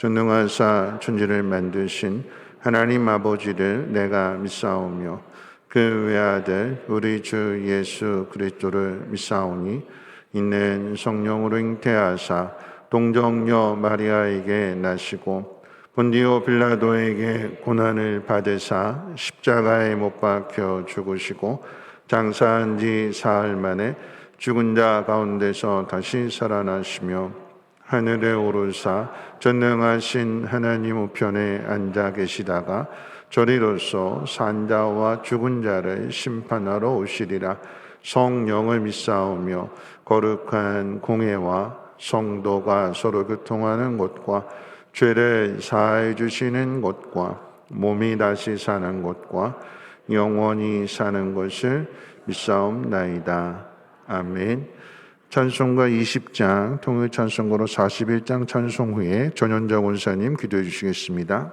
전능하사 천지를 만드신 하나님 아버지를 내가 믿사오며 그 외아들 우리 주 예수 그리스도를 믿사오니 이는 성령으로 잉태하사 동정녀 마리아에게 나시고 본디오 빌라도에게 고난을 받으사 십자가에 못 박혀 죽으시고 장사한 지 사흘 만에 죽은 자 가운데서 다시 살아나시며 하늘에 오르사 전능하신 하나님 우편에 앉아 계시다가 저리로서 산자와 죽은 자를 심판하러 오시리라. 성령을 믿사오며 거룩한 공회와 성도가 서로 교통하는 곳과 죄를 사해 주시는 곳과 몸이 다시 사는 곳과 영원히 사는 것을 믿사옵나이다. 아멘. 찬송가 20장 통일 찬송가로 41장 찬송 후에 전현정 원사님 기도해 주시겠습니다.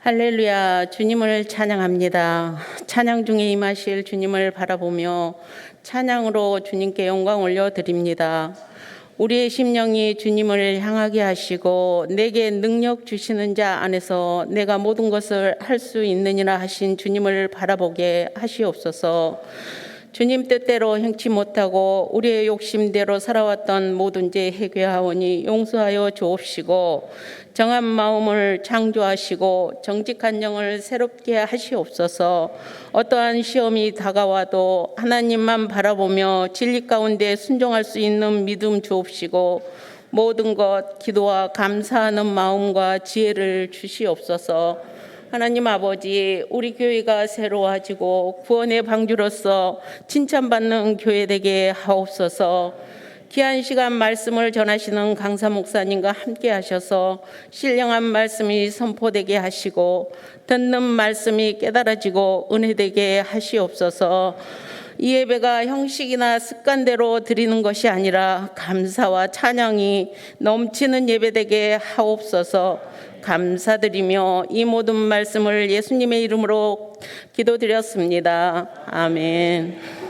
할렐루야, 주님을 찬양합니다. 찬양 중에 임하실 주님을 바라보며 찬양으로 주님께 영광 올려드립니다. 우리의 심령이 주님을 향하게 하시고 내게 능력 주시는 자 안에서 내가 모든 것을 할 수 있느니라 하신 주님을 바라보게 하시옵소서. 주님 뜻대로 행치 못하고 우리의 욕심대로 살아왔던 모든 죄 회개하오니 용서하여 주옵시고 정한 마음을 창조하시고 정직한 영을 새롭게 하시옵소서. 어떠한 시험이 다가와도 하나님만 바라보며 진리 가운데 순종할 수 있는 믿음 주옵시고 모든 것 기도와 감사하는 마음과 지혜를 주시옵소서. 하나님 아버지, 우리 교회가 새로워지고 구원의 방주로서 칭찬받는 교회 되게 하옵소서. 귀한 시간 말씀을 전하시는 강사 목사님과 함께 하셔서 신령한 말씀이 선포되게 하시고 듣는 말씀이 깨달아지고 은혜되게 하시옵소서. 이 예배가 형식이나 습관대로 드리는 것이 아니라 감사와 찬양이 넘치는 예배되게 하옵소서. 감사드리며 이 모든 말씀을 예수님의 이름으로 기도드렸습니다. 아멘.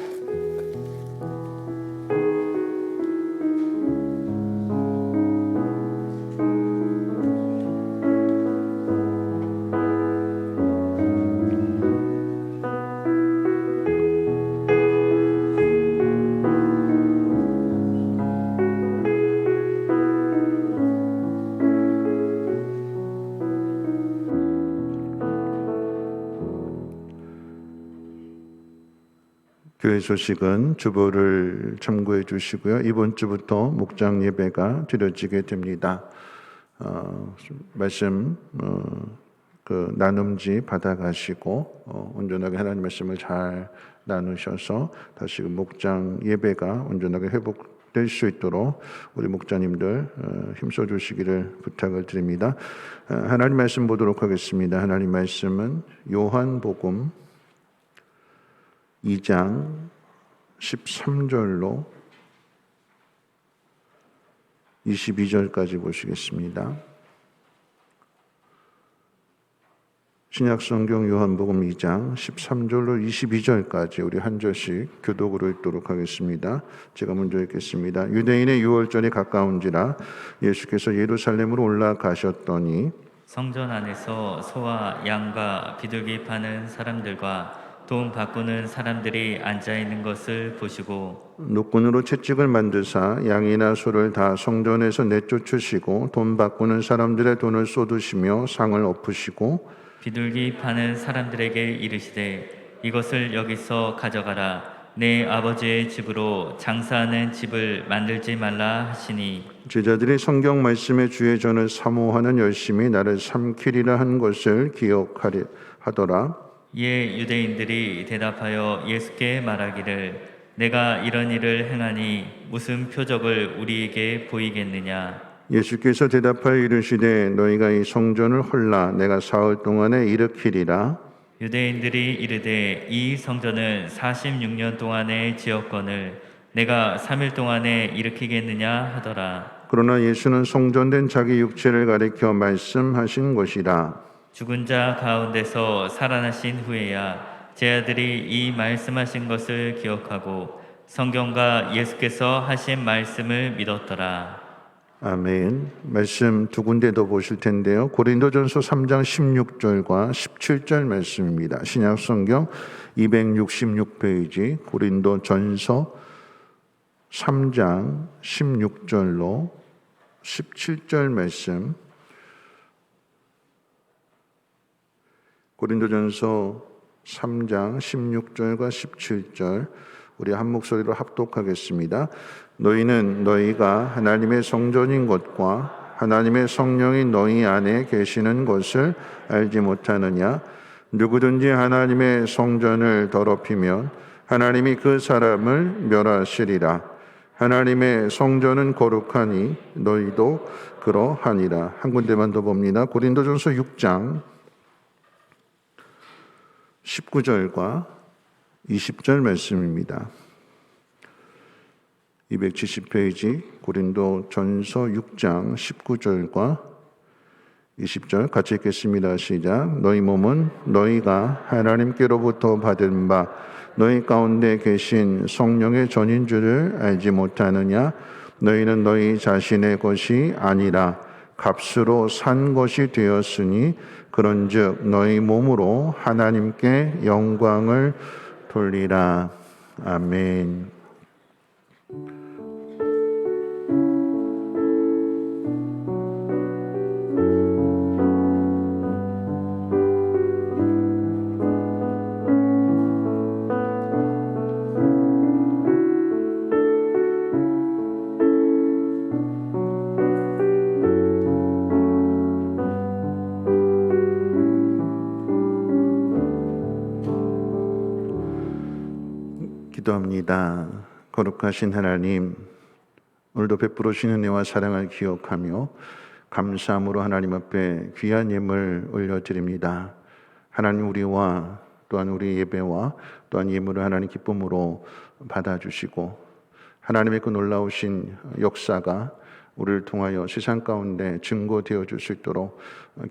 교회 소식은 주보를 참고해 주시고요. 이번 주부터 목장 예배가 드려지게 됩니다. 말씀 나눔지 받아가시고 온전하게 하나님 말씀을 잘 나누셔서 다시 목장 예배가 온전하게 회복될 수 있도록 우리 목자님들 힘써 주시기를 부탁을 드립니다. 하나님 말씀 보도록 하겠습니다. 하나님 말씀은 요한복음 2장 13절로 22절까지 보시겠습니다. 신약성경 요한복음 2장 13절로 22절까지 우리 한 절씩 교독으로 읽도록 하겠습니다. 제가 먼저 읽겠습니다. 유대인의 유월절이 가까운지라 예수께서 예루살렘으로 올라가셨더니 성전 안에서 소와 양과 비둘기 파는 사람들과 돈 바꾸는 사람들이 앉아 있는 것을 보시고 노끈으로 채찍을 만드사 양이나 소를 다 성전에서 내쫓으시고 돈 바꾸는 사람들의 돈을 쏟으시며 상을 엎으시고 비둘기 파는 사람들에게 이르시되 이것을 여기서 가져가라. 내 아버지의 집으로 장사하는 집을 만들지 말라 하시니 제자들이 성경 말씀의 주의 전을 사모하는 열심히 나를 삼키리라 한 것을 기억하리 하더라. 이에 유대인들이 대답하여 예수께 말하기를 내가 이런 일을 행하니 무슨 표적을 우리에게 보이겠느냐. 예수께서 대답하여 이르시되 너희가 이 성전을 헐라 내가 사흘 동안에 일으키리라. 유대인들이 이르되 이 성전은 46년 동안에 지었거늘 내가 3일 동안에 일으키겠느냐 하더라. 그러나 예수는 성전된 자기 육체를 가리켜 말씀하신 것이라. 죽은 자 가운데서 살아나신 후에야 제 아들이 이 말씀하신 것을 기억하고 성경과 예수께서 하신 말씀을 믿었더라. 아멘. 말씀 두 군데 더 보실 텐데요. 고린도전서 3장 16절과 17절 말씀입니다. 신약성경 266페이지 고린도전서 3장 16절로 17절 말씀. 고린도전서 3장 16절과 17절 우리 한 목소리로 합독하겠습니다. 너희는 너희가 하나님의 성전인 것과 하나님의 성령이 너희 안에 계시는 것을 알지 못하느냐? 누구든지 하나님의 성전을 더럽히면 하나님이 그 사람을 멸하시리라. 하나님의 성전은 거룩하니 너희도 그러하니라. 한 군데만 더 봅니다. 고린도전서 6장 19절과 20절 말씀입니다. 270페이지 고린도전서 6장 19절과 20절 같이 읽겠습니다. 시작. 너희 몸은 너희가 하나님께로부터 받은 바 너희 가운데 계신 성령의 전인 줄을 알지 못하느냐? 너희는 너희 자신의 것이 아니라 값으로 산 것이 되었으니 그런즉 너희 몸으로 하나님께 영광을 돌리라. 아멘. 기도합니다. 거룩하신 하나님, 오늘도 베풀어 주신 은혜와 사랑을 기억하며 감사함으로 하나님 앞에 귀한 예물 올려드립니다. 하나님 우리와 또한 우리 예배와 또한 예물을 하나님 기쁨으로 받아주시고 하나님의 그 놀라우신 역사가 우리를 통하여 세상 가운데 증거되어 줄 수 있도록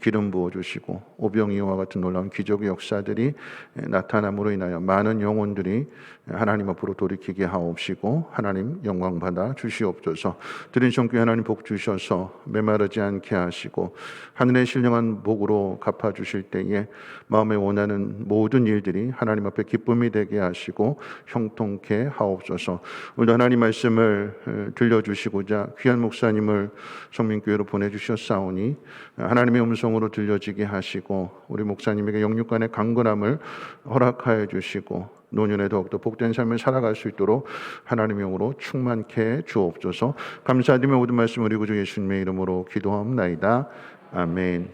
기름 부어주시고 오병이어와 같은 놀라운 기적의 역사들이 나타남으로 인하여 많은 영혼들이 하나님 앞으로 돌이키게 하옵시고 하나님 영광 받아 주시옵소서. 드린 성교회 하나님 복 주셔서 메마르지 않게 하시고 하늘의 신령한 복으로 갚아주실 때에 마음에 원하는 모든 일들이 하나님 앞에 기쁨이 되게 하시고 형통케 하옵소서. 오늘 하나님 말씀을 들려주시고자 귀한 목사님 목사님을 성민교회로 보내주셨사오니 하나님의 음성으로 들려지게 하시고 우리 목사님에게 영육간의 강건함을 허락하여 주시고 노년에 더욱더 복된 삶을 살아갈 수 있도록 하나님의 영으로 충만케 해 주옵소서. 감사드리며 모든 말씀 우리 구주 예수님의 이름으로 기도하옵나이다. 아멘.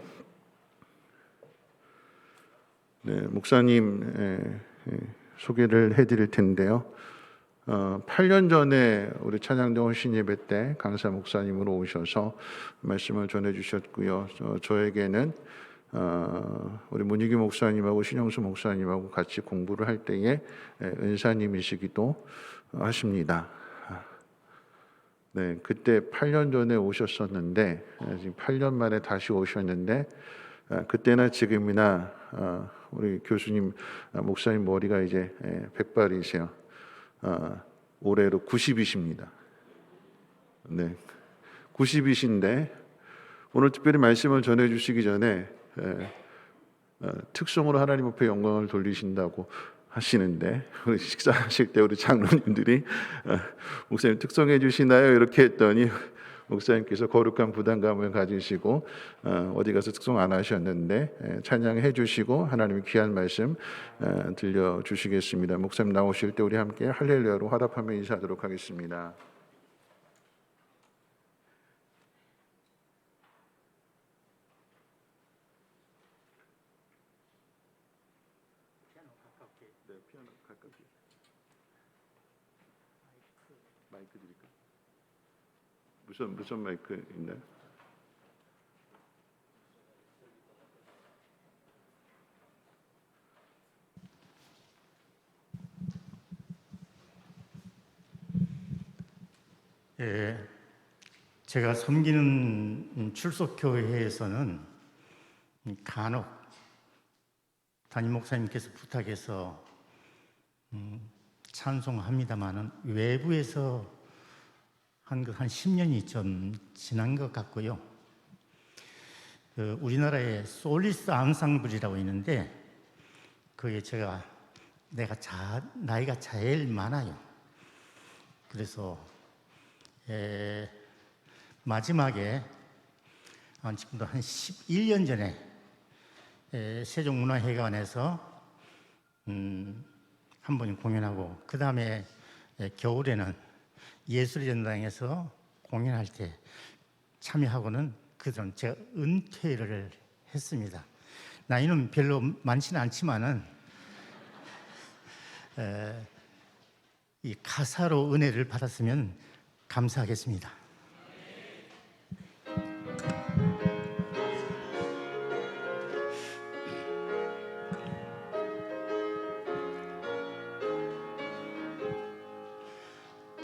네, 목사님 소개를 해드릴 텐데요. 8년 전에 우리 찬양대 헌신 예배 때 강사 목사님으로 오셔서 말씀을 전해주셨고요. 저에게는 우리 문희기 목사님하고 신영수 목사님하고 같이 공부를 할 때에 은사님이시기도 하십니다. 네, 그때 8년 전에 오셨었는데 지금 8년 만에 다시 오셨는데 그때나 지금이나 우리 교수님 목사님 머리가 이제 백발이세요. 올해로 90이십니다. 네, 90이신데 오늘 특별히 말씀을 전해주시기 전에 특성으로 하나님 앞에 영광을 돌리신다고 하시는데 우리 식사하실 때 우리 장로님들이 목사님 특성해 주시나요? 이렇게 했더니 목사님께서 거룩한 부담감을 가지시고 어디 가서 특성 안 하셨는데 찬양해 주시고 하나님의 귀한 말씀 들려주시겠습니다. 목사님 나오실 때 우리 함께 할렐루야로 화답하며 인사하도록 하겠습니다. 네, 피아노 가깝게. 마이크 드릴까요? 무슨 마이크 있나요? 예, 제가 섬기는 출석교회에서는 간혹 담임 목사님께서 부탁해서 찬송합니다마는 외부에서 한 10년이 좀 지난 것 같고요. 우리나라에 솔리스 앙상블이라고 있는데 그게 내가 나이가 제일 많아요. 그래서 마지막에 지금도 한 11년 전에 세종문화회관에서 한 번 공연하고 그 다음에 겨울에는 예술의 전당에서 공연할 때 참여하고는 그전 제가 은퇴를 했습니다. 나이는 별로 많지는 않지만은 이 가사로 은혜를 받았으면 감사하겠습니다.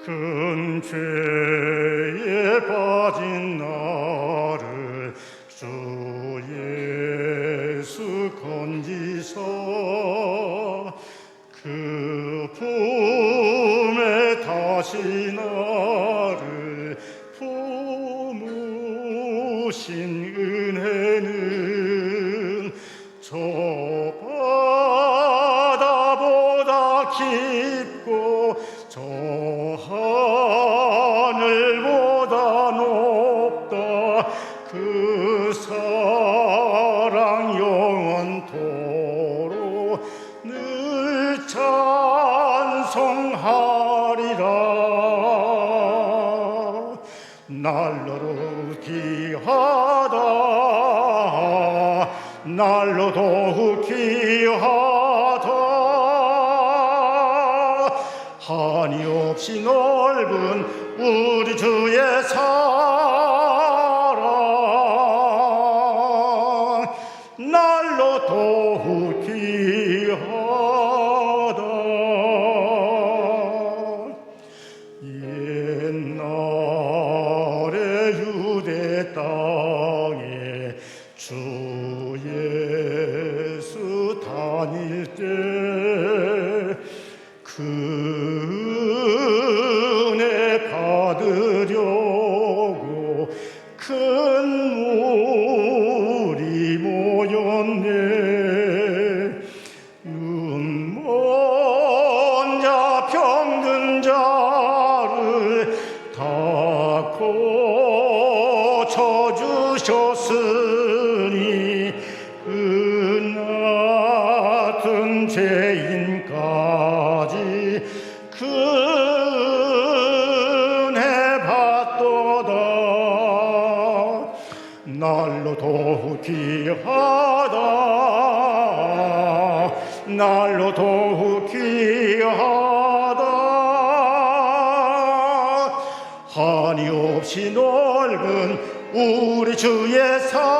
큰 죄에 빠진 나를 주 예수 건지사 그 품에 다시 나를 품으신 은혜는 저 바다보다 깊고 저 하늘보다 높다 그 사랑 영원토록 늘 찬송하리라. 날로 귀하다 날로 더욱 귀하다 한이 없이 넓은 우리 주의 사랑 날로 더욱 귀하다. 옛날에 유대 땅에 주 예수 다닐 때 은혜 받으려고 큰 물이 모였네. 눈먼 자 병든 자를 다 더욱 귀하다 날로 더욱 귀하다 한이 없이 넓은 우리 주의 사랑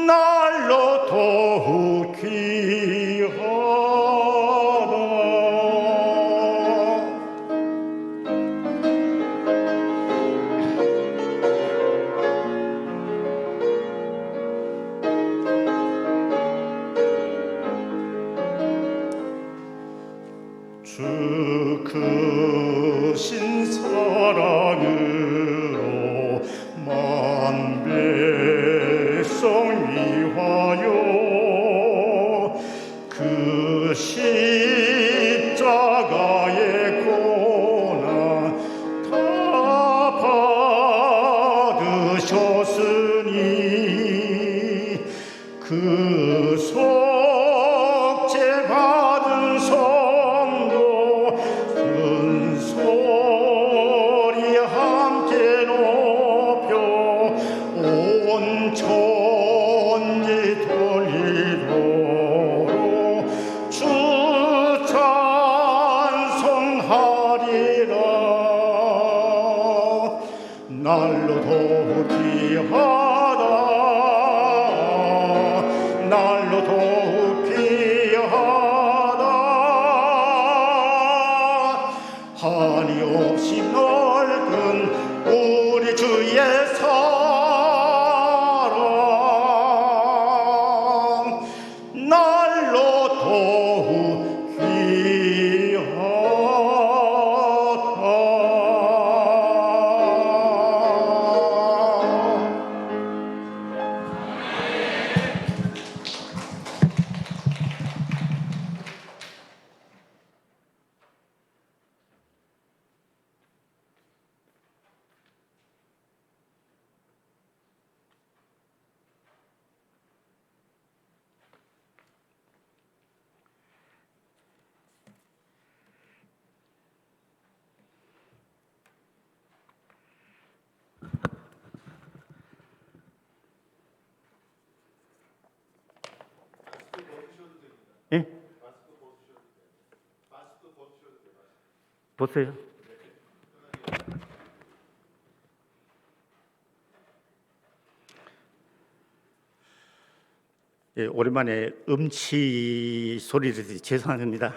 날로 더욱 귀하다 주 크신 사랑으로 만 백성 위하여 그 십자가의 고난 다 받으셨으니 그 속죄 받은 성도 큰 소리 함께 높여 온 천지 돌리도록 주 찬송하리라 날로 더욱 귀하다 날로 더욱 귀하다 한이 없이 넓은 우리 주의 사랑 날로 더욱 귀하다 예? 보세요. 예, 오랜만에 음치 소리를 들어서 죄송합니다.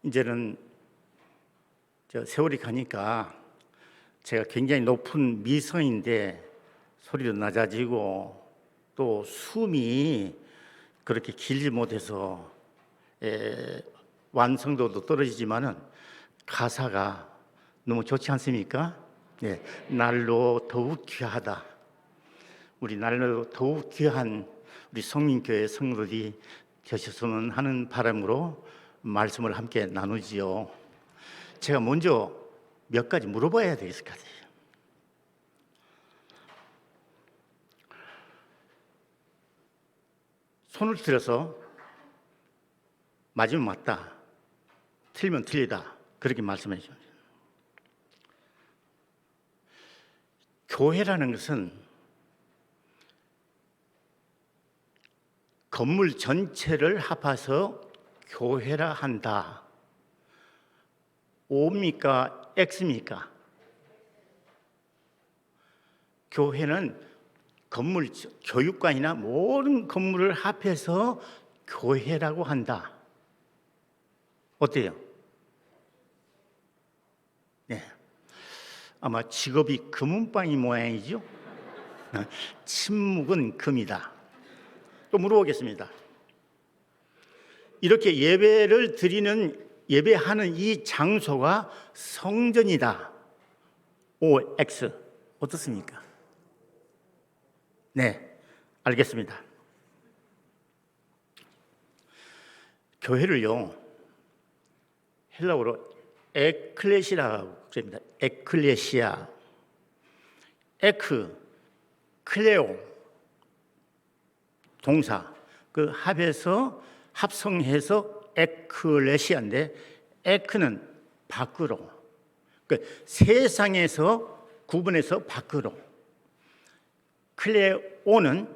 이제는 세월이 가니까 제가 굉장히 높은 미성인데 소리도 낮아지고 또 숨이 그렇게 길지 못해서 완성도도 떨어지지만은 가사가 너무 좋지 않습니까? 네, 날로 더욱 귀하다. 우리 날로 더욱 귀한 우리 성민교회 성도들이 되셨으면 하는 바람으로 말씀을 함께 나누지요. 제가 먼저 몇 가지 물어봐야 되겠을 것 같아요. 손을 들어서 맞으면 맞다, 틀리면 틀리다, 그렇게 말씀해 주십시오. 교회라는 것은 건물 전체를 합해서 교회라 한다. O입니까? X입니까? 교회는 건물, 교육관이나 모든 건물을 합해서 교회라고 한다. 어때요? 네. 아마 직업이 금은방이 모양이죠? 침묵은 금이다. 또 물어보겠습니다. 이렇게 예배를 드리는, 예배하는 이 장소가 성전이다. OX. 어떻습니까? 네, 알겠습니다. 교회를요, 헬라어로 에클레시라고 합니다. 에클레시아. 에크, 클레오, 동사. 그 합성해서 에클레시아인데, 에크는 밖으로, 세상에서 구분해서 밖으로. 클레오는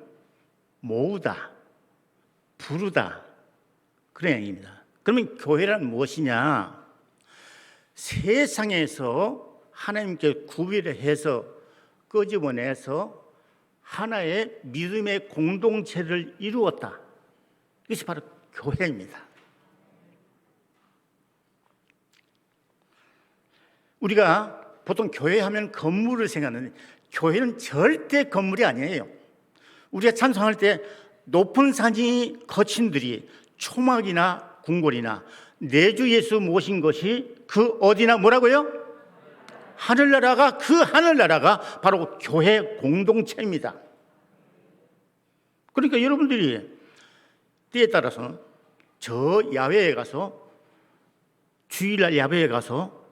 모으다, 부르다 그런 얘기입니다. 그러면 교회란 무엇이냐? 세상에서 하나님께 구별을 해서 끄집어내서 하나의 믿음의 공동체를 이루었다. 이것이 바로 교회입니다. 우리가 보통 교회 하면 건물을 생각하는데 교회는 절대 건물이 아니에요. 우리가 찬송할 때 높은 산이 거친 들이 초막이나 궁궐이나 내 주 예수 모신 것이 그 어디나 뭐라고요? 하늘나라가, 그 하늘나라가 바로 교회 공동체입니다. 그러니까 여러분들이 때에 따라서 저 야외에 가서 주일날 야외에 가서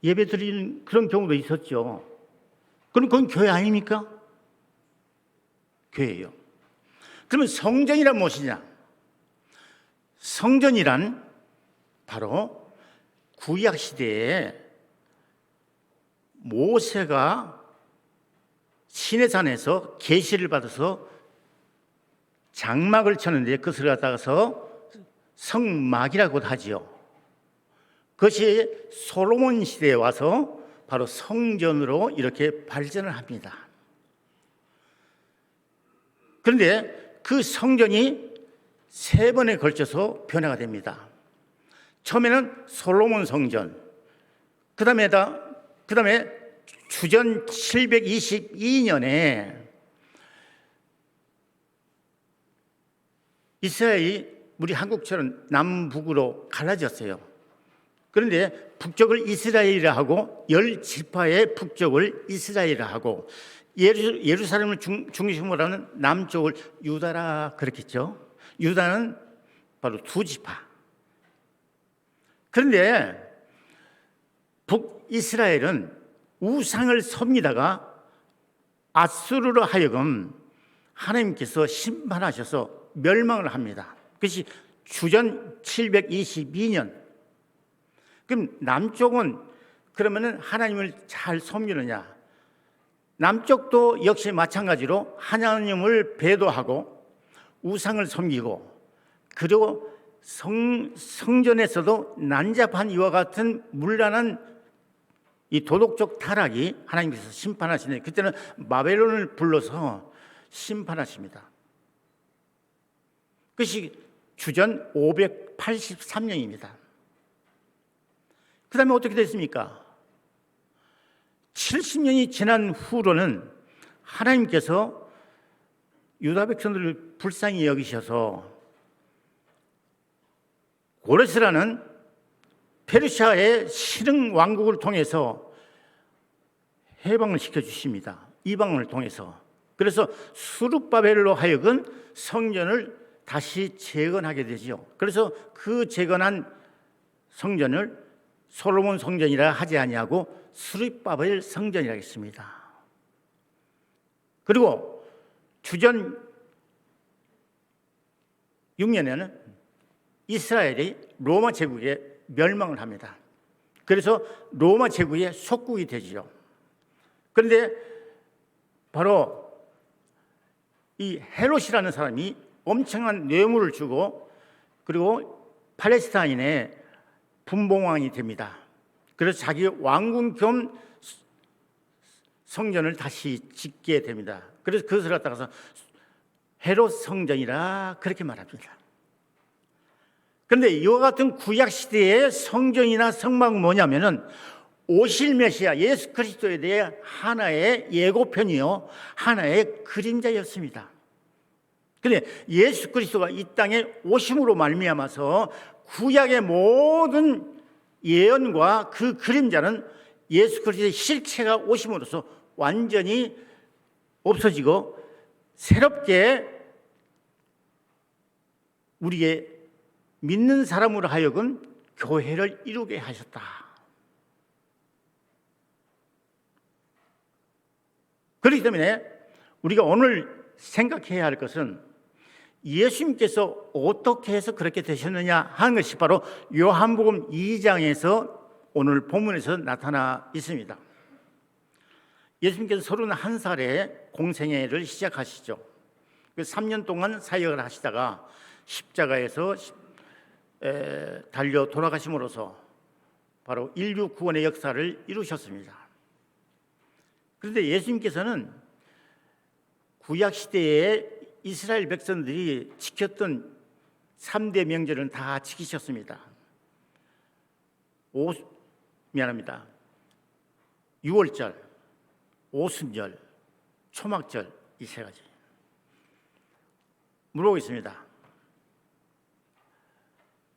예배 드리는 그런 경우도 있었죠. 그럼 그건 교회 아닙니까? 교회예요. 그러면 성전이란 무엇이냐? 성전이란 바로 구약 시대에 모세가 시내산에서 계시를 받아서 장막을 쳤는데 그것을 갖다가서 성막이라고 하지요. 그것이 솔로몬 시대에 와서 바로 성전으로 이렇게 발전을 합니다. 그런데 그 성전이 3번에 걸쳐서 변화가 됩니다. 처음에는 솔로몬 성전, 그 다음에 주전 722년에 이스라엘이 우리 한국처럼 남북으로 갈라졌어요. 그런데 북쪽을 이스라엘이라 하고 10지파의 북쪽을 이스라엘이라 하고 예루살렘을 중심으로 하는 남쪽을 유다라 그랬겠죠. 유다는 바로 2지파. 그런데 북이스라엘은 우상을 섬기다가 아수르로 하여금 하나님께서 심판하셔서 멸망을 합니다. 그것이 주전 722년. 그럼 남쪽은 그러면은 하나님을 잘 섬기느냐? 남쪽도 역시 마찬가지로 하나님을 배도하고 우상을 섬기고 그리고 성전에서도 난잡한 이와 같은 문란한 이 도덕적 타락이 하나님께서 심판하시는데 그때는 바벨론을 불러서 심판하십니다. 그것이 주전 583년입니다. 그 다음에 어떻게 됐습니까? 70년이 지난 후로는 하나님께서 유다 백성들을 불쌍히 여기셔서 고레스라는 페르시아의 실흥 왕국을 통해서 해방을 시켜주십니다. 이방을 통해서. 그래서 수룹바벨로 하여금 성전을 다시 재건하게 되죠. 그래서 그 재건한 성전을 솔로몬 성전이라 하지 아니하고 수룹바벨 성전이라고 했습니다. 그리고 주전 6년에는 이스라엘이 로마 제국에 멸망을 합니다. 그래서 로마 제국의 속국이 되지요. 그런데 바로 이 헤롯이라는 사람이 엄청난 뇌물을 주고 그리고 팔레스타인의 분봉왕이 됩니다. 그래서 자기 왕궁 겸 성전을 다시 짓게 됩니다. 그래서 그것을 갖다가서 헤롯 성전이라 그렇게 말합니다. 그런데 이와 같은 구약 시대의 성전이나 성막은 뭐냐면은 오실 메시아 예수 그리스도에 대해 하나의 예고편이요 하나의 그림자였습니다. 그런데 예수 그리스도가 이 땅에 오심으로 말미암아서 구약의 모든 예언과 그 그림자는 예수 그리스도의 실체가 오심으로써 완전히 없어지고 새롭게 우리의 믿는 사람으로 하여금 교회를 이루게 하셨다. 그렇기 때문에 우리가 오늘 생각해야 할 것은 예수님께서 어떻게 해서 그렇게 되셨느냐 하는 것이 바로 요한복음 2장에서 오늘 본문에서 나타나 있습니다. 예수님께서 31살에 공생애를 시작하시죠. 3년 동안 사역을 하시다가 십자가에서 달려 돌아가심으로써 바로 인류 구원의 역사를 이루셨습니다. 그런데 예수님께서는 구약 시대에 이스라엘 백성들이 지켰던 3대 명절은 다 지키셨습니다. 6월절, 오순절, 초막절, 이 세 가지. 물어보겠습니다.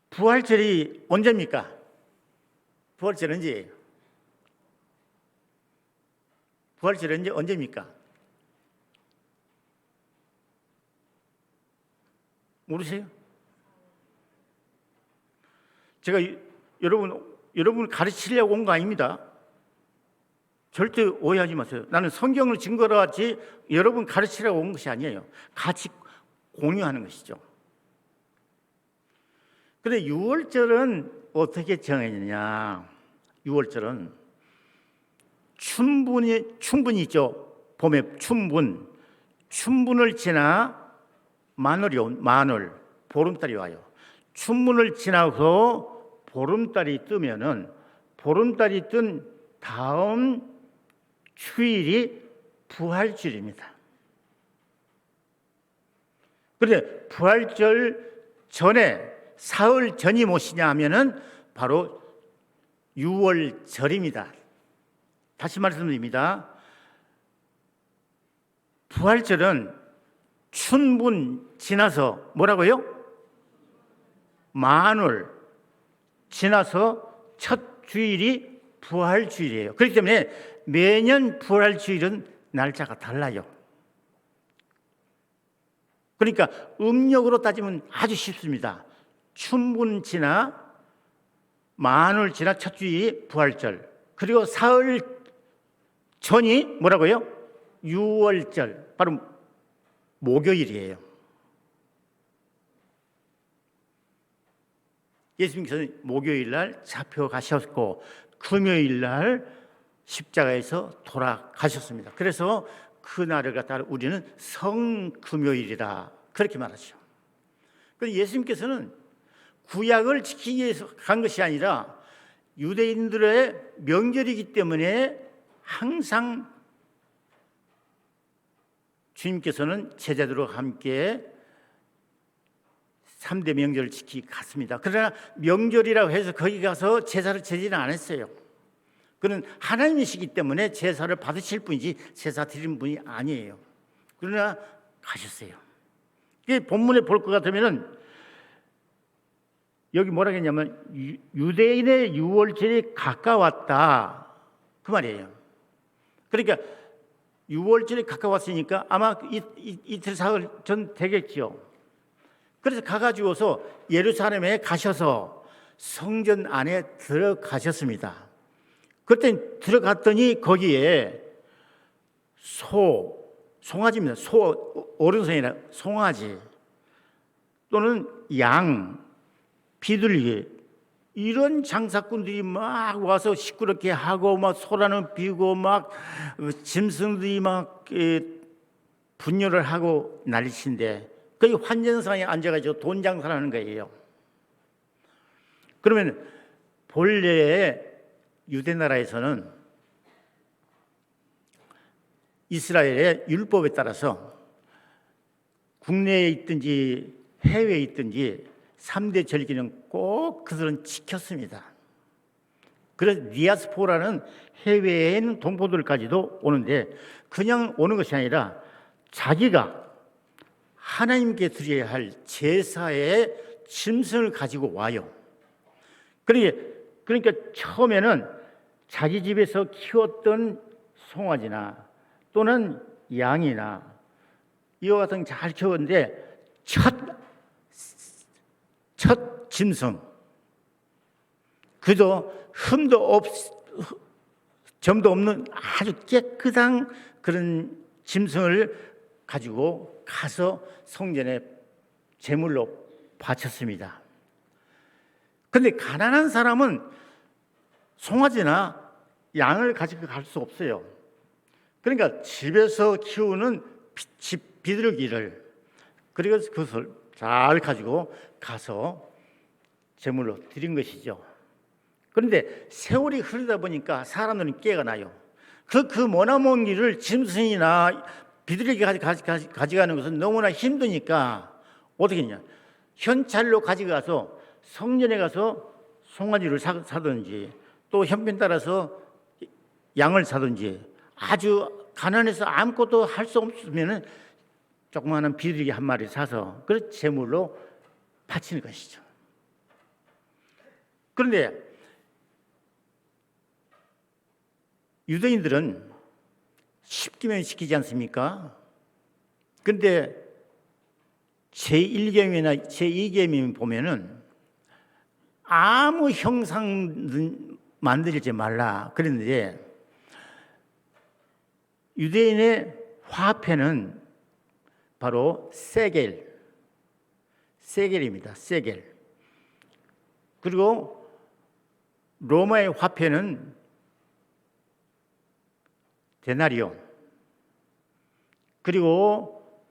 부활절이 언제입니까? 부활절 언제예요? 부활절 언제입니까? 모르세요? 제가 여러분 가르치려고 온 거 아닙니다. 절대 오해하지 마세요. 나는 성경을 증거로 하지 여러분 가르치려고 온 것이 아니에요. 같이 공유하는 것이죠. 그런데 6월절은 어떻게 정해지냐? 6월절은 춘분이 있죠. 봄에 춘분을 지나 마늘, 보름달이 와요. 춘분을 지나서 보름달이 뜨면은 보름달이 뜬 다음 휴일이 부활절입니다. 그런데 부활절 전에 사흘 전이 무엇이냐 하면은 바로 6월절입니다. 다시 말씀드립니다. 부활절은 춘분 지나서 뭐라고요? 만월 지나서 첫 주일이 부활주일이에요. 그렇기 때문에 매년 부활주일은 날짜가 달라요. 그러니까 음력으로 따지면 아주 쉽습니다. 춘분 지나 만월 지나 첫 주일이 부활절, 그리고 사흘 전이 뭐라고요? 6월절, 바로 목요일이에요. 예수님께서는 목요일 날 잡혀가셨고 금요일 날 십자가에서 돌아가셨습니다. 그래서 그날을 갖다가 우리는 성금요일이라 그렇게 말하죠. 그런데 예수님께서는 구약을 지키기 위해서 간 것이 아니라 유대인들의 명절이기 때문에 항상 주님께서는 제자들과 함께 3대 명절을 지키기 갔습니다. 그러나 명절이라고 해서 거기 가서 제사를 지지는 않았어요. 그는 하나님이시기 때문에 제사를 받으실 분이지 제사 드리는 분이 아니에요. 그러나 가셨어요. 이게 본문에 볼 것 같으면은 여기 뭐라 했냐면 유대인의 6월절이 가까웠다 그 말이에요. 그러니까 6월절이 가까웠으니까 아마 이틀 사흘 전 되겠죠. 그래서 가가지고서 예루살렘에 가셔서 성전 안에 들어가셨습니다. 그때 들어갔더니 거기에 송아지입니다. 어른성이라 송아지 또는 양, 비둘기 이런 장사꾼들이 막 와서 시끄럽게 하고 막 소라는 비고 막 짐승들이 막 분열을 하고 난리친데 거기 환전상에 앉아가지고 돈 장사를 하는 거예요. 그러면 본래의 유대 나라에서는 이스라엘의 율법에 따라서 국내에 있든지 해외에 있든지 3대 절기는 꼭 그들은 지켰습니다. 그래서 디아스포라는 해외에 있는 동포들까지도 오는데 그냥 오는 것이 아니라 자기가 하나님께 드려야 할 제사의 짐승을 가지고 와요. 그러니까 처음에는 자기 집에서 키웠던 송아지나 또는 양이나 이와 같은 잘 키웠는데 첫 짐승, 그저 점도 없는 아주 깨끗한 그런 짐승을 가지고 가서 성전에 제물로 바쳤습니다. 그런데 가난한 사람은 송아지나 양을 가지고 갈 수 없어요. 그러니까 집에서 키우는 집 비둘기를, 그리고 그것을 잘 가지고 가서 제물로 드린 것이죠. 그런데 세월이 흐르다 보니까 사람들은 깨가 나요. 그 머나먼 길을 짐승이나 비둘기가 가져가는 것은 너무나 힘드니까 어떻게 했냐, 현찰로 가져가서 성전에 가서 송아지를 사든지 또 형편 따라서 양을 사든지, 아주 가난해서 아무것도 할 수 없으면 조그마한 비둘기 한 마리 사서 그 제물로 바치는 것이죠. 그런데 유대인들은 십계명 지키지 않습니까? 그런데 제1계명이나 제2계명 보면은 아무 형상 만들지 말라 그랬는데, 유대인의 화폐는 바로 세겔입니다. 세겔. 그리고 로마의 화폐는 데나리온. 그리고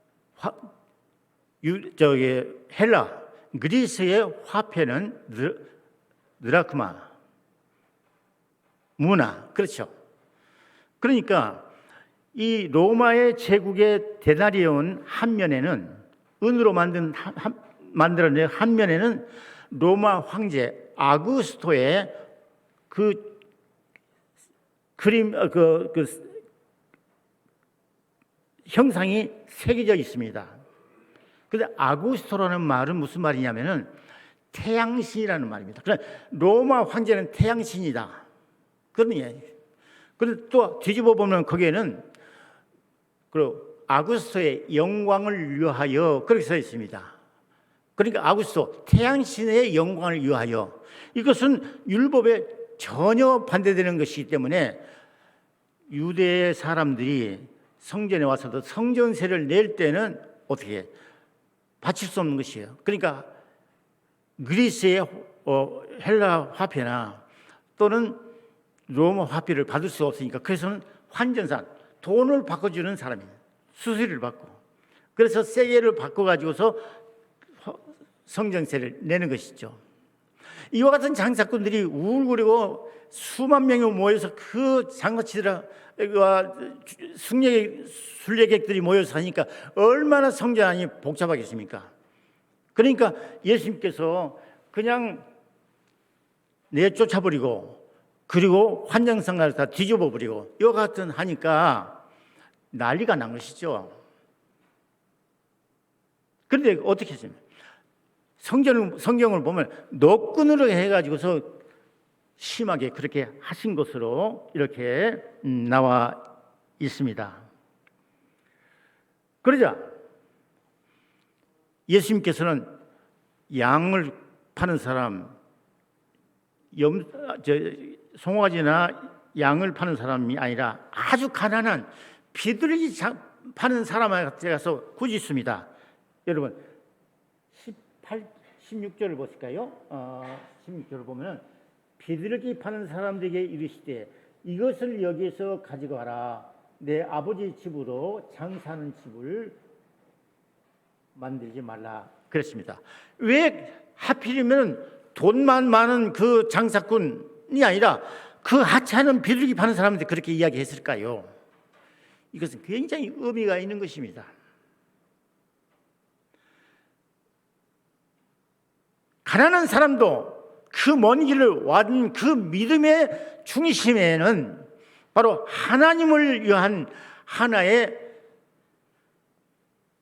헬라, 그리스의 화폐는 드라크마, 문화. 그렇죠. 그러니까 이 로마의 제국의 데나리온 한 면에는, 은으로 만들어낸 한 면에는 로마 황제 아구스토의 그 그림, 형상이 새겨져 있습니다. 그런데 아구스토라는 말은 무슨 말이냐면은 태양신이라는 말입니다. 그러니까 로마 황제는 태양신이다, 그런 얘기예요. 그런데 또 뒤집어 보면 거기에는 아구스토의 영광을 위하여 그렇게 써 있습니다. 그러니까 아구스토, 태양신의 영광을 위하여, 이것은 율법에 전혀 반대되는 것이기 때문에 유대 사람들이 성전에 와서도 성전세를 낼 때는 어떻게 바칠 수 없는 것이에요. 그러니까 그리스의 헬라 화폐나 또는 로마 화폐를 받을 수 없으니까, 그래서는 환전산, 돈을 바꿔주는 사람이에요. 수수료를 받고. 그래서 세겔을 바꿔가지고서 성전세를 내는 것이죠. 이와 같은 장사꾼들이 우울거리고 수만 명이 모여서 그 장사치들과 순례객들이 모여서 하니까 얼마나 성전안이 복잡하겠습니까? 그러니까 예수님께서 그냥 내쫓아버리고, 그리고 환장상가를 다 뒤집어버리고 이와 같은 하니까 난리가 난 것이죠. 그런데 어떻게 했습니까? 성경을 보면 노끈으로 해가지고서 심하게 그렇게 하신 것으로 이렇게 나와 있습니다. 그러자 예수님께서는 양을 파는 사람, 송아지나 양을 파는 사람이 아니라 아주 가난한 비둘기 파는 사람한테 가서 꾸짖습니다. 여러분 16절을 보실까요? 16절을 보면 비둘기 파는 사람들에게 이르시되 이것을 여기에서 가지고 가라. 내 아버지 집으로 장사하는 집을 만들지 말라 그랬습니다. 왜 하필이면 돈만 많은 그 장사꾼이 아니라 그 하찮은 비둘기 파는 사람한테 그렇게 이야기했을까요? 이것은 굉장히 의미가 있는 것입니다. 가난한 사람도 그 먼 길을 왔는 그 믿음의 중심에는 바로 하나님을 위한 하나의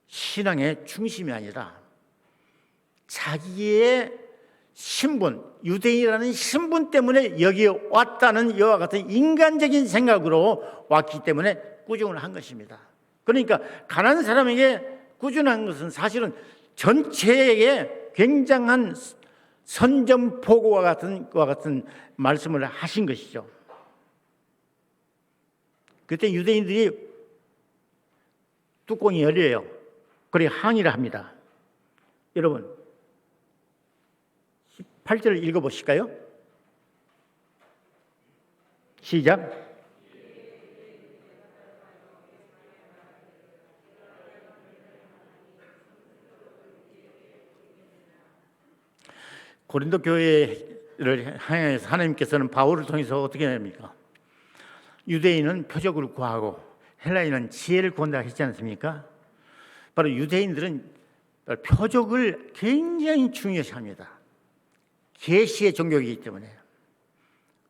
신앙의 중심이 아니라 자기의 신분, 유대인이라는 신분 때문에 여기에 왔다는 이와 같은 인간적인 생각으로 왔기 때문에 꾸중을 한 것입니다. 그러니까 가난한 사람에게 꾸준한 것은 사실은 전체에게 굉장한 선전포고와 같은 말씀을 하신 것이죠. 그때 유대인들이 뚜껑이 열려요. 그래 항의를 합니다. 여러분 18절을 읽어보실까요? 시작. 고린도 교회를 향해서 하나님께서는 바울을 통해서 어떻게 합니까? 유대인은 표적을 구하고 헬라인은 지혜를 구한다 했지 않습니까? 바로 유대인들은 표적을 굉장히 중요시합니다. 계시의 종교이기 때문에.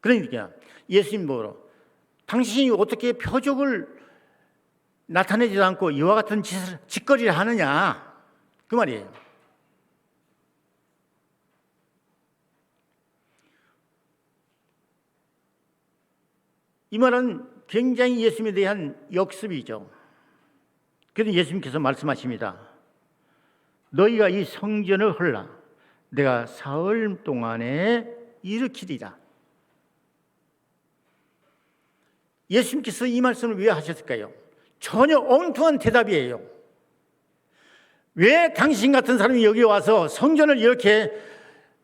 그러니까 예수님 보러 당신이 어떻게 표적을 나타내지도 않고 이와 같은 짓거리를 하느냐, 그 말이에요. 이 말은 굉장히 예수님에 대한 역습이죠. 그래서 예수님께서 말씀하십니다. 너희가 이 성전을 헐라 내가 사흘 동안에 일으키리라. 예수님께서 이 말씀을 왜 하셨을까요? 전혀 엉뚱한 대답이에요. 왜 당신 같은 사람이 여기 와서 성전을 이렇게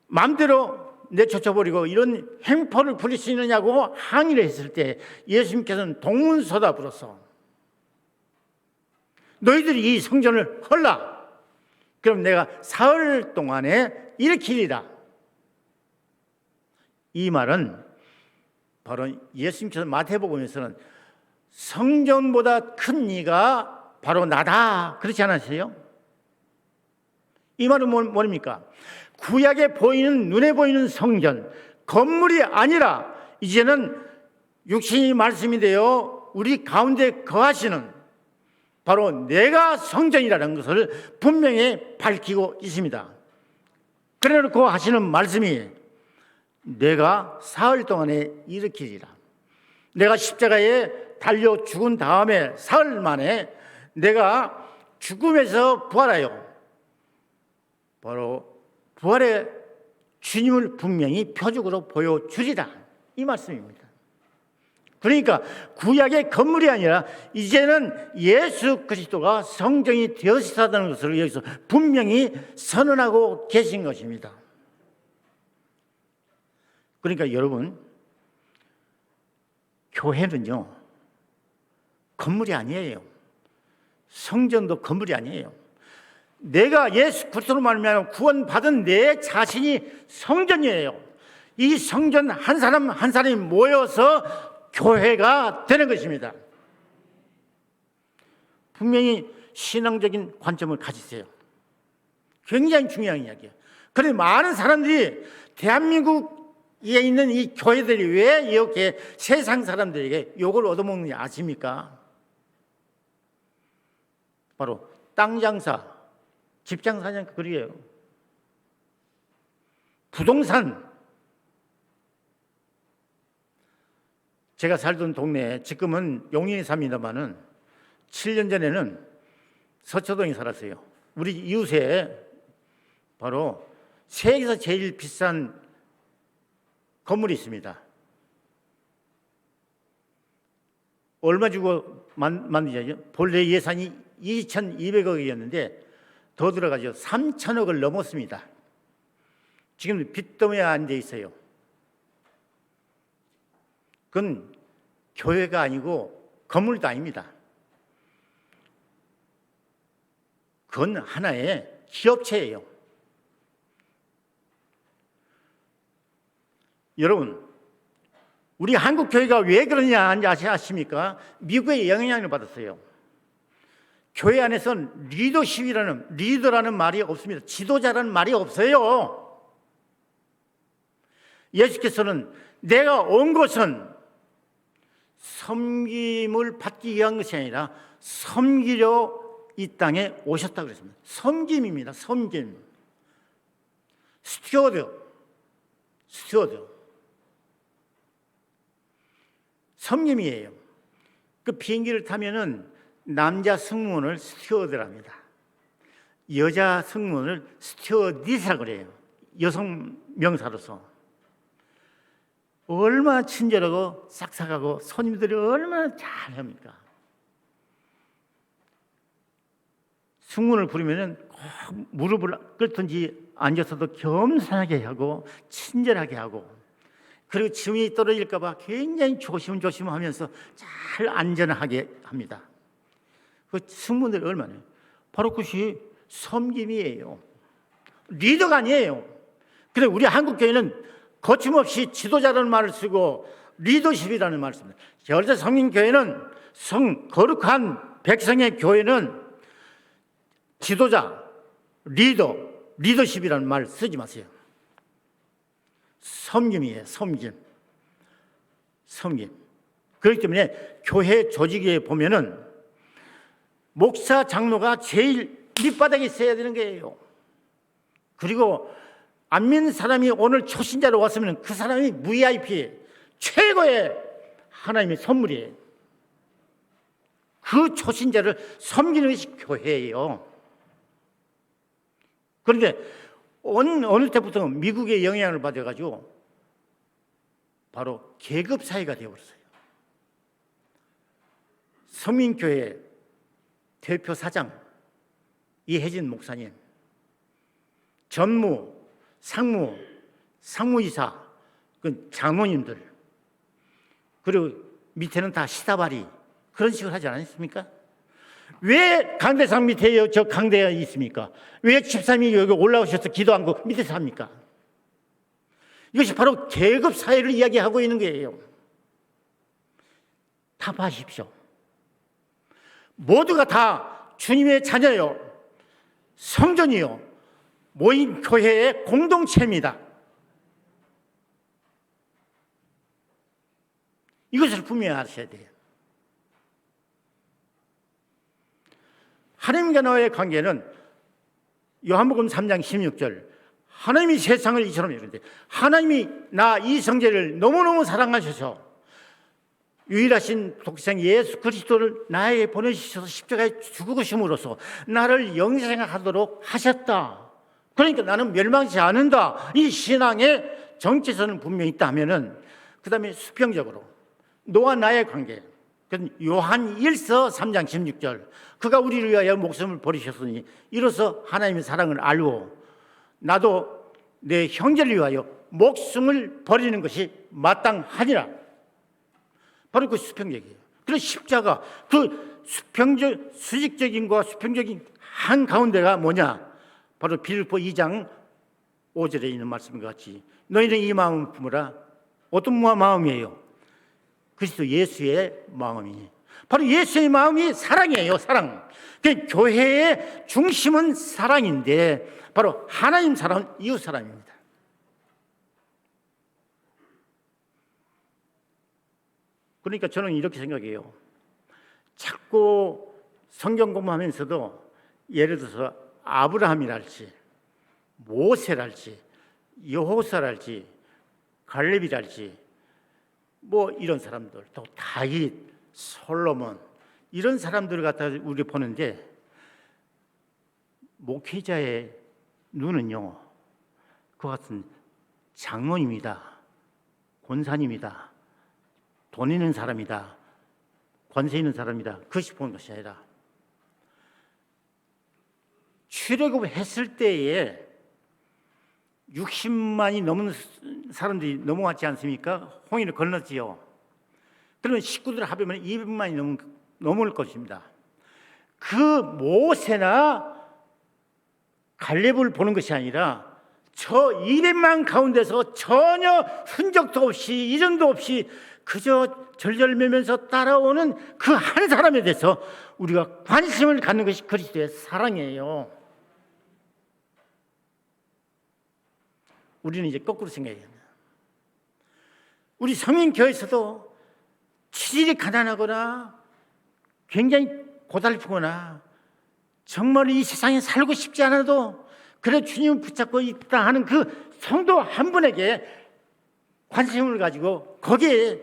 마음대로 내쫓아버리고 이런 행포를 부릴 수 있느냐고 항의를 했을 때 예수님께서는 동문서답으로서 너희들이 이 성전을 헐라. 그럼 내가 사흘 동안에 일으키리라. 이 말은 바로 예수님께서 마태복음에서는 성전보다 큰 이가 바로 나다 그렇지 않았어요? 이 말은 뭡니까? 구약에 보이는 눈에 보이는 성전, 건물이 아니라 이제는 육신이 말씀이 되어 우리 가운데 거하시는 바로 내가 성전이라는 것을 분명히 밝히고 있습니다. 그래놓고 하시는 말씀이 내가 사흘 동안에 일으키리라. 내가 십자가에 달려 죽은 다음에 사흘 만에 내가 죽음에서 부활하여 바로 부활의 주님을 분명히 표적으로 보여주리라. 이 말씀입니다. 그러니까 구약의 건물이 아니라 이제는 예수 그리스도가 성전이 되어지다는 것을 여기서 분명히 선언하고 계신 것입니다. 그러니까 여러분, 교회는요 건물이 아니에요. 성전도 건물이 아니에요. 내가 예수 그리스도로 말미암아 구원받은 내 자신이 성전이에요. 이 성전 한 사람 한 사람이 모여서 교회가 되는 것입니다. 분명히 신앙적인 관점을 가지세요. 굉장히 중요한 이야기예요. 그런데 많은 사람들이 대한민국에 있는 이 교회들이 왜 이렇게 세상 사람들에게 욕을 얻어먹는지 아십니까? 바로 땅 장사, 집 장사냐 그리예요. 부동산. 제가 살던 동네에 지금은 용인에 삽니다만은 7년 전에는 서초동에 살았어요. 우리 이웃에 바로 세계에서 제일 비싼 건물이 있습니다. 얼마 주고 만드셨죠? 본래 예산이 2,200억이었는데 더 들어가죠. 3,000억을 넘었습니다. 지금 빚더미에 앉아 있어요. 그건 교회가 아니고 건물도 아닙니다. 그건 하나의 기업체예요. 여러분, 우리 한국 교회가 왜 그러냐 아십니까? 미국의 영향을 받았어요. 교회 안에서는 리더라는 말이 없습니다. 지도자라는 말이 없어요. 예수께서는 내가 온 것은 섬김을 받기 위한 것이 아니라 섬기려 이 땅에 오셨다고 그랬습니다. 섬김입니다. 섬김. 스튜어드. 섬김이에요. 그 비행기를 타면은 남자 승무원을 스튜어드랍니다. 여자 승무원을 스튜어디스라고 그래요. 여성 명사로서. 얼마나 친절하고 싹싹하고 손님들이 얼마나 잘합니까? 승무원을 부르면은 꼭 무릎을 꿇든지 앉아서도 겸손하게 하고 친절하게 하고 그리고 짐이 떨어질까 봐 굉장히 조심조심하면서 잘 안전하게 합니다. 그 승무원들이 얼마나 해요? 바로 그것이 섬김이에요. 리더가 아니에요. 근데 우리 한국교회는 거침없이 지도자라는 말을 쓰고 리더십이라는 말을 씁니다. 열대 성민교회는 거룩한 백성의 교회는 지도자, 리더십이라는 말을 쓰지 마세요. 섬김이에요. 섬김. 그렇기 때문에 교회 조직에 보면은 목사, 장로가 제일 밑바닥에 있어야 되는 거예요. 그리고 안 믿는 사람이 오늘 초신자로 왔으면 그 사람이 VIP, 최고의 하나님의 선물이에요. 그 초신자를 섬기는 것이 교회예요. 그런데 어느 때부터 미국의 영향을 받아가지고 바로 계급 사회가 되어버렸어요. 서민교회 대표 사장 이혜진 목사님, 전무, 상무, 상무이사, 그 장로님들, 그리고 밑에는 다 시다바리, 그런 식으로 하지 않았습니까? 왜 강대상 밑에 저 강대가 있습니까? 왜 집사님이 여기 올라오셔서 기도 안 하고 밑에서 합니까? 이것이 바로 계급 사회를 이야기하고 있는 거예요. 타파하십시오. 모두가 다 주님의 자녀요, 성전이요, 모인 교회의 공동체입니다. 이것을 분명히 아셔야 돼요. 하나님과 나의 관계는 요한복음 3장 16절, 하나님이 세상을 이처럼 이루는데 하나님이 나 이성재를 너무너무 사랑하셔서 유일하신 독생 예수 그리스도를 나에게 보내주셔서 십자가에 죽으심으로써 나를 영생하도록 하셨다. 그러니까 나는 멸망치 않는다. 이 신앙의 정체성은 분명히 있다 하면은, 그 다음에 수평적으로 너와 나의 관계, 요한 1서 3장 16절, 그가 우리를 위하여 목숨을 버리셨으니 이로써 하나님의 사랑을 알고 나도 내 형제를 위하여 목숨을 버리는 것이 마땅하니라. 바로 그 수평적이에요. 그래서 십자가, 그 수직적인과 수평적인 한 가운데가 뭐냐? 바로 빌립보 2장 5절에 있는 말씀과 같이 너희는 이 마음을 품으라. 어떤 마음이에요? 그리스도 예수의 마음이니, 바로 예수의 마음이 사랑이에요. 사랑. 그 교회의 중심은 사랑인데 바로 하나님 사랑, 이웃 사랑입니다. 그러니까 저는 이렇게 생각해요. 자꾸 성경 공부하면서도 예를 들어서 아브라함이랄지 모세랄지 여호사랄지 갈렙이랄지 뭐 이런 사람들, 또 다윗, 솔로몬, 이런 사람들을 갖다 우리 보는데 목회자의 눈은요, 그 같은 장로입니다, 권사님이다, 돈 있는 사람이다, 권세 있는 사람이다, 그것이 보는 것이 아니라 출애굽했을 때에 60만이 넘는 사람들이 넘어왔지 않습니까? 홍해를 건넜지요. 그러면 식구들 합하면 200만이 넘을 것입니다. 그 모세나 갈렙을 보는 것이 아니라 저 200만 가운데서 전혀 흔적도 없이 이전도 없이 그저 절절매면서 따라오는 그 한 사람에 대해서 우리가 관심을 갖는 것이 그리스도의 사랑이에요. 우리는 이제 거꾸로 생각해야 합니다. 우리 성인교회에서도 치질이 가난하거나 굉장히 고달프거나 정말 이 세상에 살고 싶지 않아도 그래 주님을 붙잡고 있다 하는 그 성도 한 분에게 관심을 가지고 거기에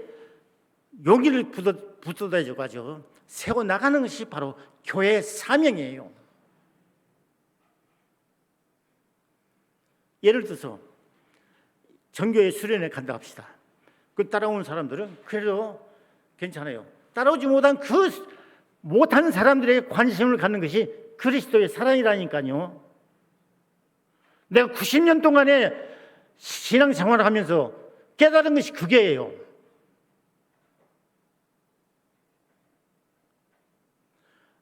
용기를 붙어다져가지고 세워나가는 것이 바로 교회의 사명이에요. 예를 들어서 전교회 수련회 간다 합시다. 그 따라오는 사람들은 그래도 괜찮아요. 따라오지 못한 사람들에게 관심을 갖는 것이 그리스도의 사랑이라니까요. 내가 90년 동안에 신앙생활을 하면서 깨달은 것이 그게예요.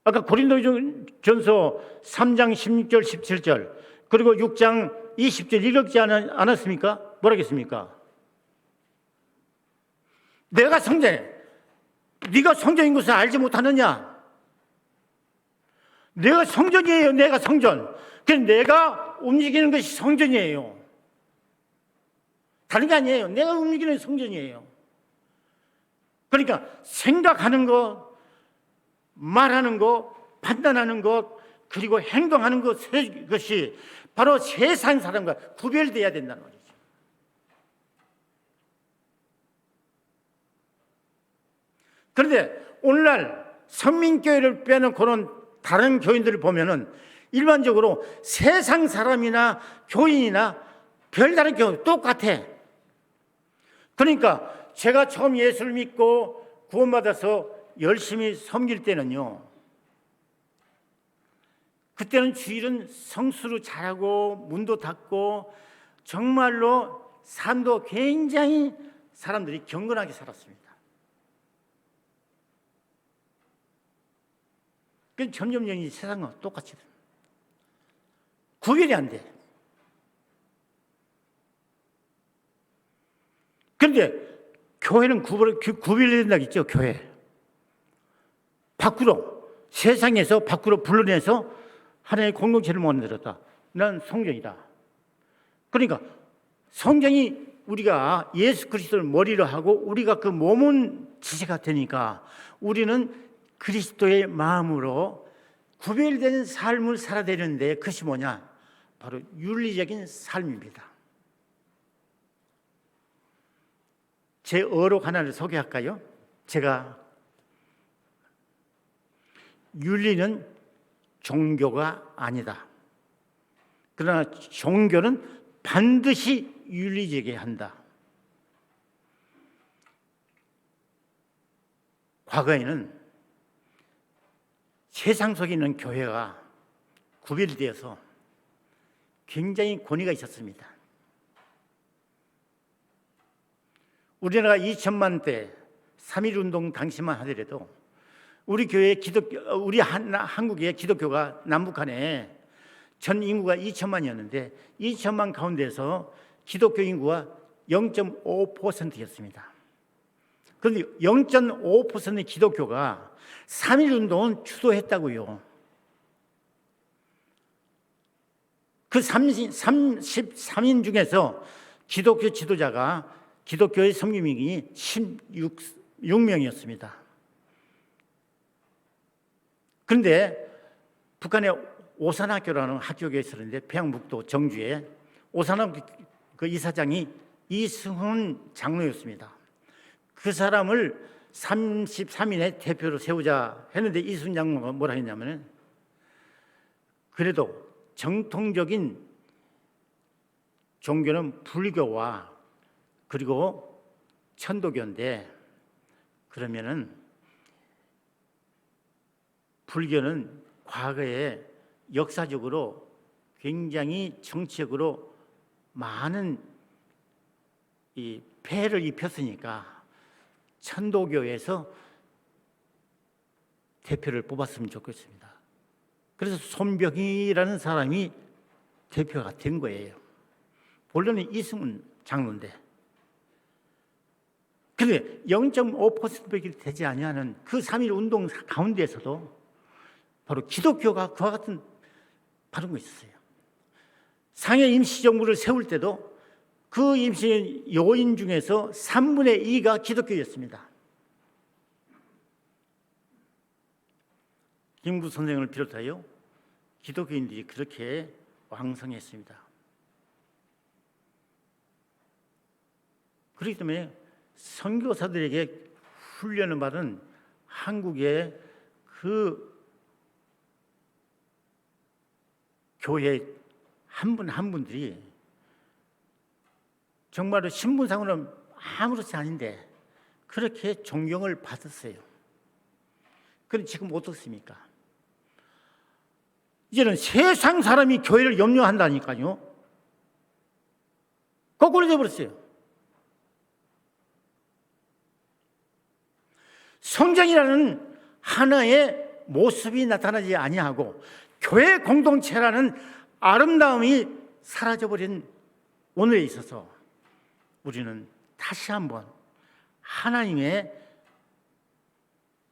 아까 고린도전서 3장 16절 17절 그리고 6장 20절 읽지 않았습니까? 뭐라겠습니까? 내가 성전에 네가 성전인 것을 알지 못하느냐? 내가 성전이에요. 내가 성전. 그래서 내가 움직이는 것이 성전이에요. 다른 게 아니에요. 내가 움직이는 성전이에요. 그러니까 생각하는 것, 말하는 것, 판단하는 것, 그리고 행동하는 것이 바로 세상 사람과 구별돼야 된다는 말이죠. 그런데 오늘날 선민교회를 빼놓고는 다른 교인들을 보면은 일반적으로 세상 사람이나 교인이나 별다른 경우 똑같아. 그러니까 제가 처음 예수를 믿고 구원받아서 열심히 섬길 때는요, 그때는 주일은 성수로 잘하고 문도 닫고 정말로 삶도 굉장히 사람들이 경건하게 살았습니다. 그 점점 이 세상과 똑같이 구별이 안 돼. 그런데 교회는 구별해야 된다고 했죠. 교회 밖으로, 세상에서 밖으로 불러내서 하나의 공동체를 만들었다. 난 성전이다. 그러니까 성전이 우리가 예수 그리스도를 머리로 하고 우리가 그 몸은 지체가 되니까 우리는 그리스도의 마음으로 구별된 삶을 살아야 되는데 그것이 뭐냐? 바로 윤리적인 삶입니다. 제 어록 하나를 소개할까요? 제가 윤리는 종교가 아니다. 그러나 종교는 반드시 윤리적이어야 한다. 과거에는 세상 속에 있는 교회가 구별되어서 굉장히 권위가 있었습니다. 우리나라가 2000만 대 3.1운동 당시만 하더라도 우리 교회 우리 한국의 기독교가 남북한에 전 인구가 2천만이었는데 2천만 가운데서 기독교 인구가 0.5%였습니다. 그런데 0.5%의 기독교가 3.1운동은 주도했다고요. 그 33인 중에서 기독교 지도자가 기독교의 성김민이 16명이었습니다. 그런데 북한에 오산학교라는 학교가 있었는데 평양북도 정주에 오산학교 그 이사장이 이승훈 장로였습니다. 그 사람을 33인의 대표로 세우자 했는데 이승훈 장로가 뭐라 했냐면 그래도 정통적인 종교는 불교와 그리고 천도교인데 그러면은 불교는 과거에 역사적으로 굉장히 정치적으로 많은 이 폐해를 입혔으니까 천도교에서 대표를 뽑았으면 좋겠습니다. 그래서 손병희라는 사람이 대표가 된 거예요. 본래는 이승훈 장로인데. 그런데 0.5%밖에 되지 아니하는 그 3.1 운동 가운데에서도 바로 기독교가 그와 같은 바른 거 있었어요. 상해 임시정부를 세울 때도 그 임시 요인 중에서 3분의 2가 기독교였습니다. 김구 선생을 비롯하여 기독교인들이 그렇게 왕성했습니다. 그렇기 때문에 선교사들에게 훈련을 받은 한국의 그 교회 한 분 한 분들이 정말로 신분상으로는 아무렇지 않은데 그렇게 존경을 받았어요. 그런데 지금 어떻습니까? 이제는 세상 사람이 교회를 염려한다니까요. 거꾸로 되어버렸어요. 성전이라는 하나의 모습이 나타나지 아니하고 교회 공동체라는 아름다움이 사라져버린 오늘에 있어서 우리는 다시 한번 하나님의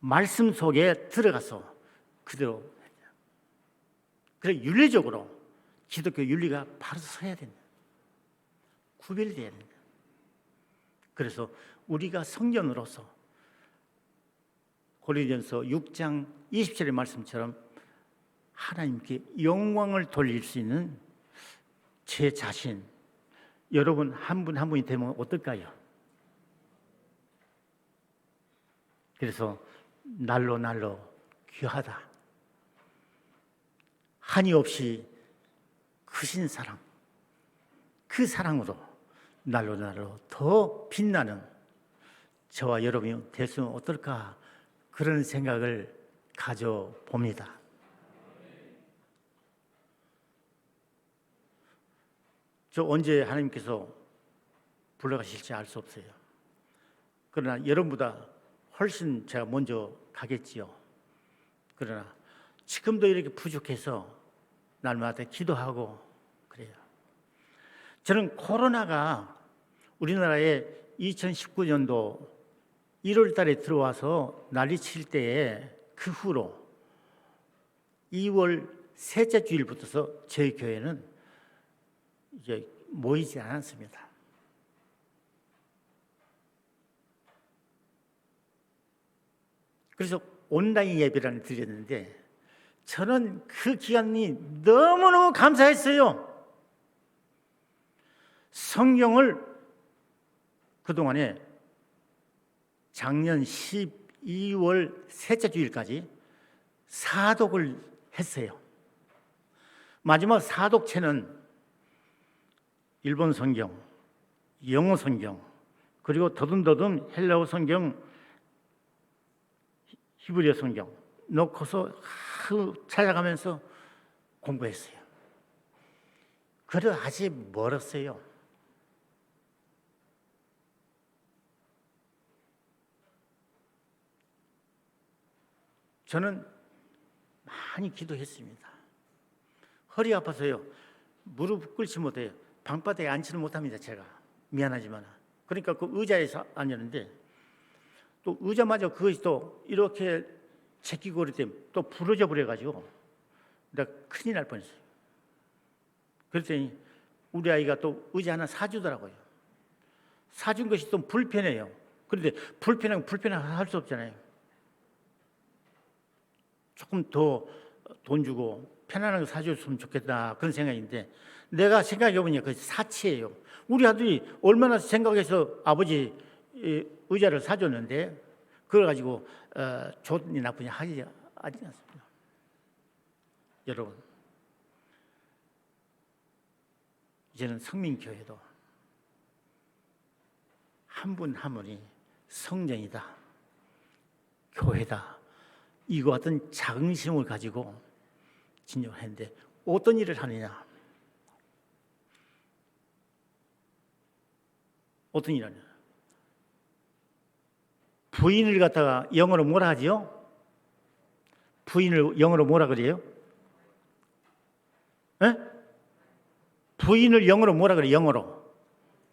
말씀 속에 들어가서 그대로 그래 윤리적으로 기독교 윤리가 바로 서야 된다. 구별돼야 된다. 그래서 우리가 성전으로서 고린도전서 6장 20절의 말씀처럼 하나님께 영광을 돌릴 수 있는 제 자신, 여러분 한 분 한 분이 되면 어떨까요? 그래서 날로 날로 귀하다. 한이 없이 크신 사랑, 그 사랑으로 날로 날로 더 빛나는 저와 여러분이 됐으면 어떨까, 그런 생각을 가져봅니다. 저 언제 하나님께서 불러가실지 알 수 없어요. 그러나 여러분보다 훨씬 제가 먼저 가겠지요. 그러나 지금도 이렇게 부족해서 날마다 기도하고 그래요. 저는 코로나가 우리나라에 2019년도 1월 달에 들어와서 난리칠 때에 그 후로 2월 셋째 주일부터서 저희 교회는 이제 모이지 않았습니다. 그래서 온라인 예배를 드렸는데 저는 그 기간이 너무너무 감사했어요. 성경을 그동안에 작년 12월 셋째 주일까지 사독을 했어요. 마지막 사독체는 일본 성경, 영어 성경, 그리고 더듬더듬 헬라어 성경, 히브리어 성경 넣고서 찾아가면서 공부했어요. 그래도 아직 멀었어요. 저는 많이 기도했습니다. 허리 아파서요. 무릎 꿇지 못해요. 방바닥에 앉지는 못합니다. 제가 미안하지만. 그러니까 그 의자에서 앉았는데 또 의자마저 그것이 또 이렇게 제끼고 그럴 때 또 부러져 버려가지고 내가 큰일 날 뻔했어요. 그랬더니 우리 아이가 또 의자 하나 사주더라고요. 사준 것이 좀 불편해요. 그런데 불편하고 할 수 없잖아요. 조금 더 돈 주고 편안하게 사줬으면 좋겠다, 그런 생각인데 내가 생각해보니까 그것이 사치예요. 우리 아들이 얼마나 생각해서 아버지 의자를 사줬는데 그걸 가지고 좋으니 나쁘니 하지 않습니다. 여러분, 이제는 성민교회도 한 분 한 분이 성전이다, 교회다, 이거 같은 자긍심을 가지고 진정을 했는데 어떤 일을 하느냐? 어떤 일을 하느냐? 부인을 갖다가 영어로 뭐라 하지요? 부인을 영어로 뭐라 그래요? 에? 부인을 영어로 뭐라 그래요? 영어로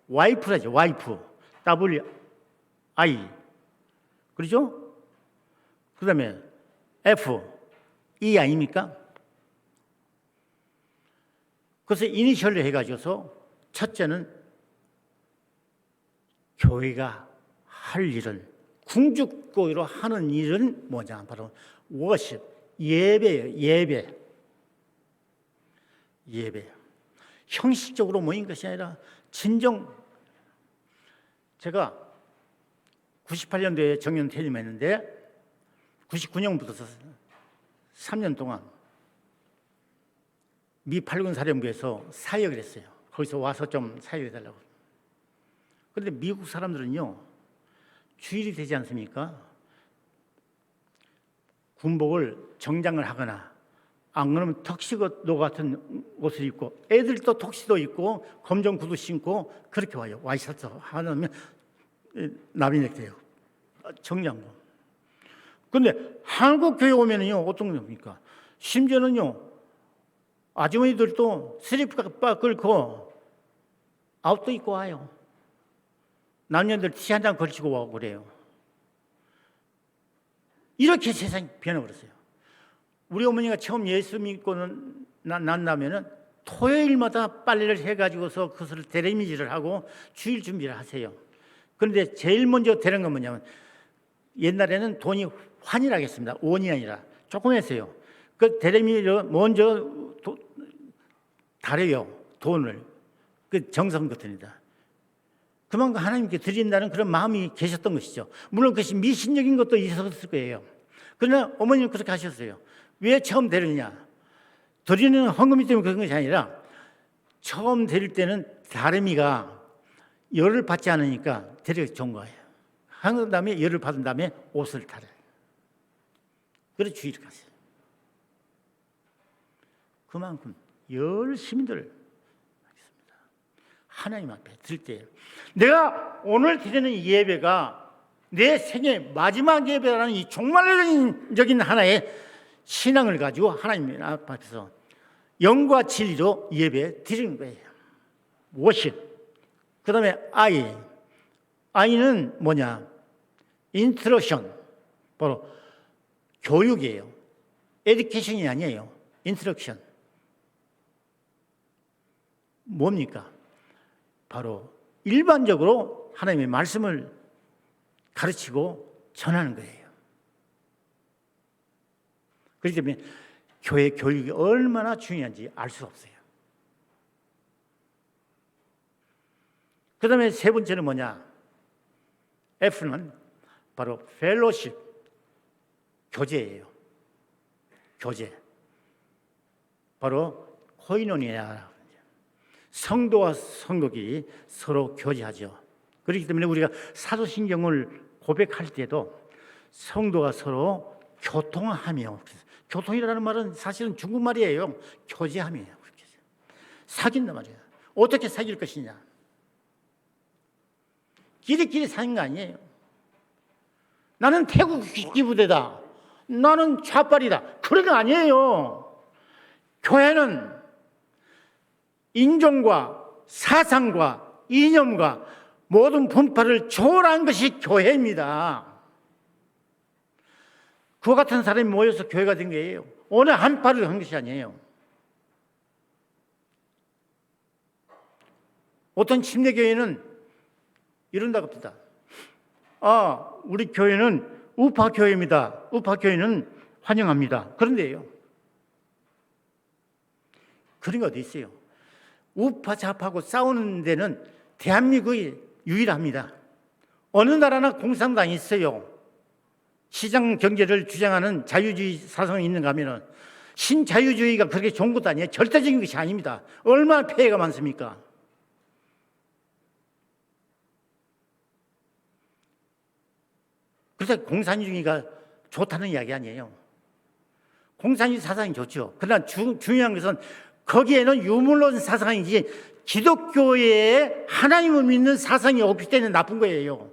와이프라죠. 와이프. W-I. 그렇죠? 그 다음에 F, E 아닙니까? 그래서 이니셜로 해가지고서 첫째는 교회가 할 일은, 궁극적으로 하는 일은 뭐냐? 바로 워십, 예배예요. 예배. 형식적으로 모인 것이 아니라 진정. 제가 98년도에 정년 퇴임했는데 99년부터 3년 동안 미 8군 사령부에서 사역을 했어요. 거기서 와서 좀 사역해달라고. 그런데 미국 사람들은요, 주일이 되지 않습니까? 군복을 정장을 하거나 안 그러면 턱시도 같은 옷을 입고, 애들도 턱시도 입고 검정 구두 신고 그렇게 와요. 와이셔츠 하면 나비넥 돼요. 정장고. 근데 한국 교회 오면은요, 어떤 겁니까? 심지어는요, 아주머니들도 슬리퍼 끌고 아웃도 입고 와요. 남녀들 티 한 장 걸치고 오고 그래요. 이렇게 세상이 변해버렸어요. 우리 어머니가 처음 예수 믿고는 난다면은 토요일마다 빨래를 해가지고서 그것을 대리미질을 하고 주일 준비를 하세요. 그런데 제일 먼저 되는 건 뭐냐면 옛날에는 돈이 환이라고 했습니다. 원이 아니라 조금 했어요. 그 대리미를 먼저 다려요. 돈을. 그 정성 같습니다. 그만큼 하나님께 드린다는 그런 마음이 계셨던 것이죠. 물론 그것이 미신적인 것도 있었을 거예요. 그러나 어머니는 그렇게 하셨어요. 왜 처음 드리느냐? 드리는 헌금이 때문에 그런 것이 아니라 처음 드릴 때는 다리미가 열을 받지 않으니까 드리기 좋은 거예요. 한 다음에 열을 받은 다음에 옷을 달아요. 그래서 주의를 가세요. 그만큼 열심히들 하나님 앞에 드릴 때 내가 오늘 드리는 이 예배가 내 생애 마지막 예배라는 이 종말적인 하나의 신앙을 가지고 하나님 앞에서 영과 진리로 예배 드리는 거예요. 워십. 그 다음에 I는 뭐냐? 인스트럭션. 바로 교육이에요. 에듀케이션이 아니에요. 인스트럭션. 뭡니까? 바로 일반적으로 하나님의 말씀을 가르치고 전하는 거예요. 그렇기 때문에 교회 교육이 얼마나 중요한지 알 수 없어요. 그 다음에 세 번째는 뭐냐? F는 바로 펠로십, 교제예요. 교제. 바로 코이노니아. 성도와 성도끼리 서로 교제하죠. 그렇기 때문에 우리가 사도신경을 고백할 때도 성도가 서로 교통하며, 교통이라는 말은 사실은 중국말이에요. 교제함이에요. 사귄단 말이에요. 어떻게 사귈 것이냐? 끼리끼리 사는 거 아니에요. 나는 태국 기부대다. 나는 좌빨이다. 그런 거 아니에요. 교회는 인종과 사상과 이념과 모든 분파를 초월한 것이 교회입니다. 그와 같은 사람이 모여서 교회가 된 거예요. 어느 한 파를 한 것이 아니에요. 어떤 침례교회는 이런다고 합니다. 우리 교회는 우파 교회입니다. 우파 교회는 환영합니다. 그런데요, 그런 게 어디 있어요? 우파 좌파하고 싸우는 데는 대한민국이 유일합니다. 어느 나라나 공산당이 있어요. 시장 경제를 주장하는 자유주의 사상이 있는가 하면 신자유주의가 그렇게 좋은 것도 아니에요. 절대적인 것이 아닙니다. 얼마나 폐해가 많습니까? 그래서 공산주의가 좋다는 이야기 아니에요. 공산주의 사상이 좋죠. 그러나 중요한 것은 거기에는 유물론 사상이지 기독교의 하나님을 믿는 사상이 없기 때문에 나쁜 거예요.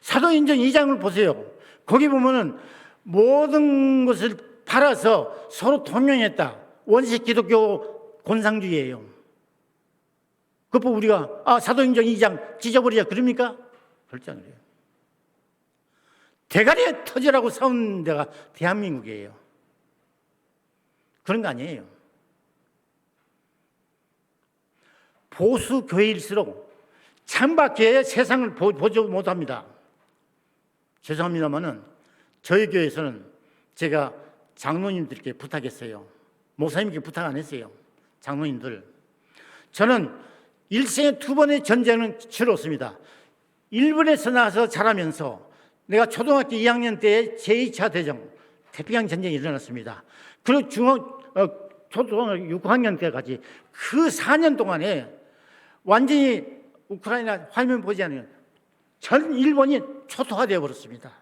사도행전 2장을 보세요. 거기 보면은 모든 것을 팔아서 서로 통용했다. 원색 기독교 권상주의예요. 그거 우리가 사도행전 2장 찢어버리자 그럽니까? 절대 안 그래요. 대가리에 터지라고 싸우는 데가 대한민국이에요. 그런 거 아니에요. 보수 교회일수록 찬박교회의 세상을 보지 못합니다. 죄송합니다만은 저희 교회에서는 제가 장로님들께 부탁했어요. 목사님께 부탁 안 했어요. 장로님들, 저는 일생에 2번의 전쟁을 치렀습니다. 일본에서 나와서 자라면서 내가 초등학교 2학년 때 제2차 대전 태평양 전쟁이 일어났습니다. 그리고 초등학교 6학년 때까지 그 4년 동안에 완전히 우크라이나 화면 보지 않으면 전 일본이 초토화되어 버렸습니다.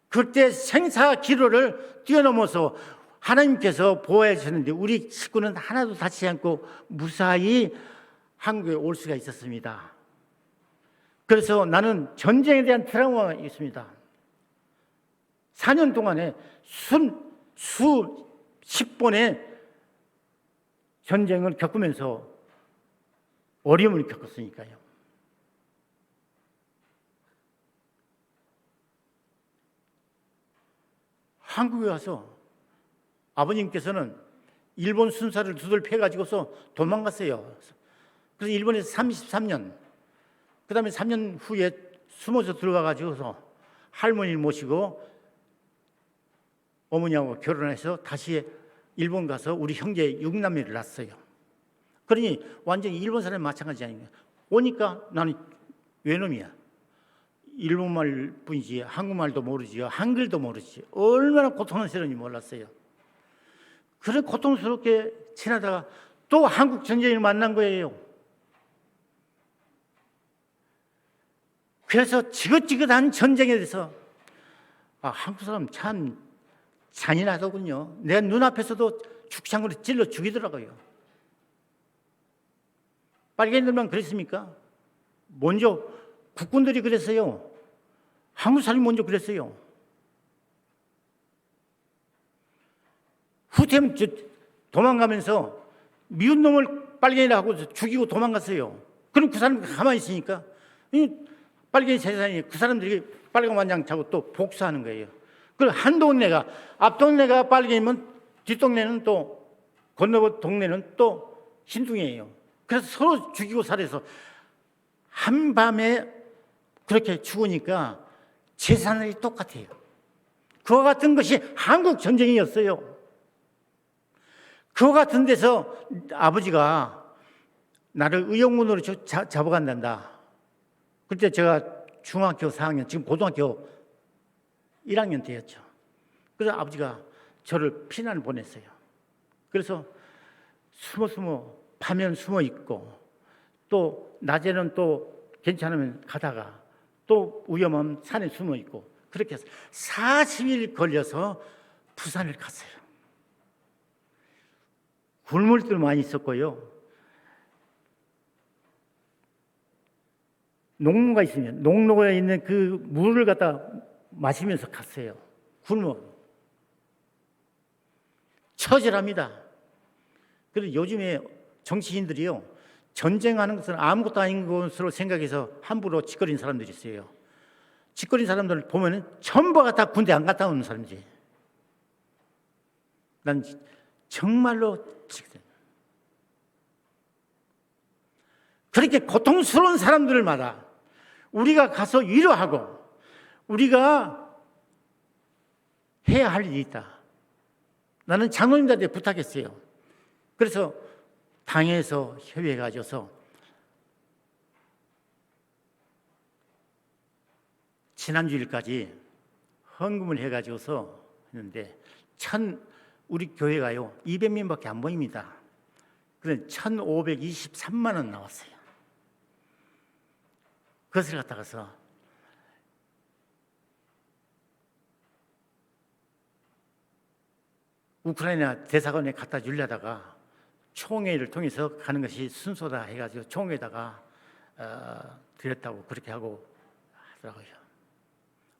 그때 생사 기로를 뛰어넘어서 하나님께서 보호해 주셨는데 우리 식구는 하나도 다치지 않고 무사히 한국에 올 수가 있었습니다. 그래서 나는 전쟁에 대한 트라우마가 있습니다. 4년 동안에 수십 번의 전쟁을 겪으면서 어려움을 겪었으니까요. 한국에 와서 아버님께서는 일본 순사를 두들 패가지고서 도망갔어요. 그래서 일본에서 33년, 그 다음에 3년 후에 숨어서 들어가가지고서 할머니를 모시고 어머니하고 결혼해서 다시 일본 가서 우리 형제 6남매를 낳았어요. 그러니 완전히 일본 사람이 마찬가지 아닙니까? 오니까 나는 외놈이야. 일본말 뿐이지 한국말도 모르지요. 한글도 모르지. 얼마나 고통스러운지 몰랐어요. 그래 고통스럽게 지나다가 또 한국 전쟁을 만난 거예요. 그래서 지긋지긋한 전쟁에 대해서 한국 사람 참 잔인하더군요. 내 눈앞에서도 죽창으로 찔러 죽이더라고요. 빨갱이들만 그랬습니까? 먼저 국군들이 그랬어요. 한국 사람이 먼저 그랬어요. 후퇴면 도망가면서 미운 놈을 빨갱이라 하고 죽이고 도망갔어요. 그럼 그 사람이 가만히 있으니까 빨갱이 재산이 그 사람들이 빨간 완장 차고 또 복수하는 거예요. 그럼 한 동네가 앞 동네가 빨갱이면 뒷 동네는 또 건너 동네는 또 흰둥이에요. 그래서 서로 죽이고 살해서 한밤에 그렇게 죽으니까 재산이 똑같아요. 그와 같은 것이 한국 전쟁이었어요. 그와 같은 데서 아버지가 나를 의용문으로 잡아간단다. 그때 제가 중학교 4학년, 지금 고등학교 1학년 때였죠. 그래서 아버지가 저를 피난을 보냈어요. 그래서 숨어 밤에는 숨어 있고 또 낮에는 또 괜찮으면 가다가 또 위험하면 산에 숨어 있고 그렇게 해서 40일 걸려서 부산을 갔어요. 굶을 때 많이 있었고요. 농로가 있으면 농로에 있는 그 물을 갖다 마시면서 갔어요. 굶어. 처절합니다. 그래서 요즘에 정치인들이요, 전쟁하는 것은 아무것도 아닌 것으로 생각해서 함부로 짓거리는 사람들이 있어요. 짓거리는 사람들을 보면은 전부가 다 군대 안 갔다 오는 사람이지. 난 정말로 그렇게 고통스러운 사람들마다 우리가 가서 위로하고 우리가 해야 할 일이 있다. 나는 장로님들한테 부탁했어요. 그래서 당에서 협의해 가지고서 지난주일까지 헌금을 해 가지고서 했는데 우리 교회가요 200명밖에 안 모입니다. 그래서 1,523만 원 나왔어요. 그것을 갖다가서 우크라이나 대사관에 갖다 주려다가 총회를 통해서 가는 것이 순서다 해가지고 총회에다가 드렸다고 그렇게 하고 하더라고요.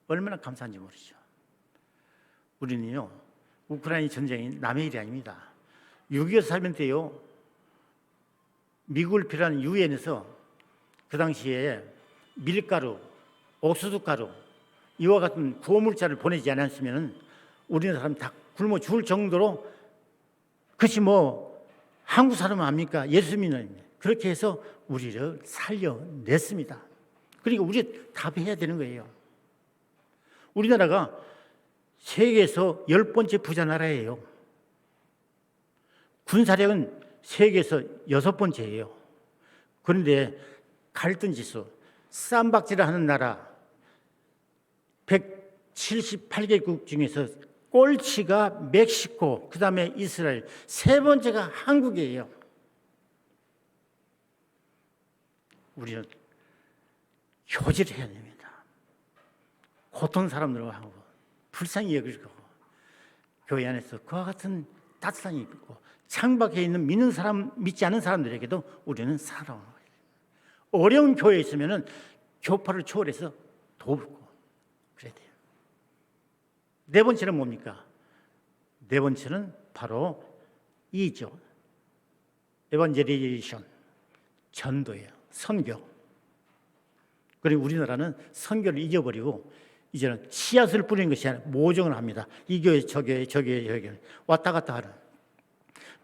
얼마나 감사한지 모르죠. 우리는요 우크라이나 전쟁이 남의 일이 아닙니다. 6.25 사변 때요 미국을 필요한 유엔에서 그 당시에 밀가루, 옥수수가루 이와 같은 구호물자를 보내지 않았으면 우리나라 사람 다 굶어 죽을 정도로 그것이 한국 사람은 압니까? 예수 믿는 그렇게 해서 우리를 살려냈습니다. 그러니까 우리 답해야 되는 거예요. 우리나라가 세계에서 10번째 부자 나라예요. 군사력은 세계에서 6번째예요. 그런데 갈등 지수, 쌈박질을 하는 나라 178개국 중에서 꼴찌가 멕시코, 그 다음에 이스라엘, 세 번째가 한국이에요. 우리는 효지를 해야 됩니다. 고통 사람들과 하고 불쌍히 여길 거고 교회 안에서 그와 같은 따뜻함이 있고 창밖에 있는 믿지 않은 사람들에게도 우리는 살아오는 거예요. 어려운 교회에 있으면은 교파를 초월해서 돕고 그래야 돼요. 네 번째는 뭡니까? 네 번째는 바로 이죠. 에반젤리제이션, 전도예요. 선교. 그리고 우리나라는 선교를 잊어버리고 이제는 씨앗을 뿌리는 것이 아니라 모종을 합니다. 이 교회, 저 교회, 저 교회, 저 교회 왔다 갔다 하는.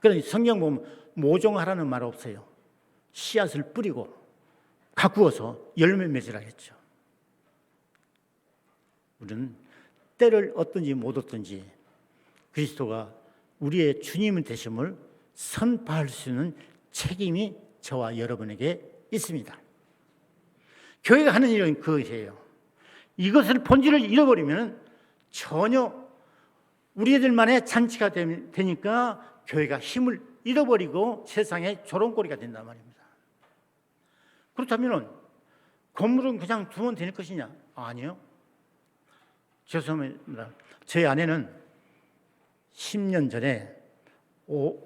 그러니 성경 보면 모종하라는 말 없어요. 씨앗을 뿌리고 가꾸어서 열매 맺으라 했죠. 우리는 때를 얻든지 못 얻든지 그리스도가 우리의 주님 되심을 선포할 수 있는 책임이 저와 여러분에게 있습니다. 교회가 하는 일은 그것이에요. 이것을 본질을 잃어버리면 전혀 우리들만의 잔치가 되니까 교회가 힘을 잃어버리고 세상의 조롱거리가 된단 말입니다. 그렇다면 건물은 그냥 두면 되는 것이냐? 아니요. 죄송합니다. 제 아내는 10년 전에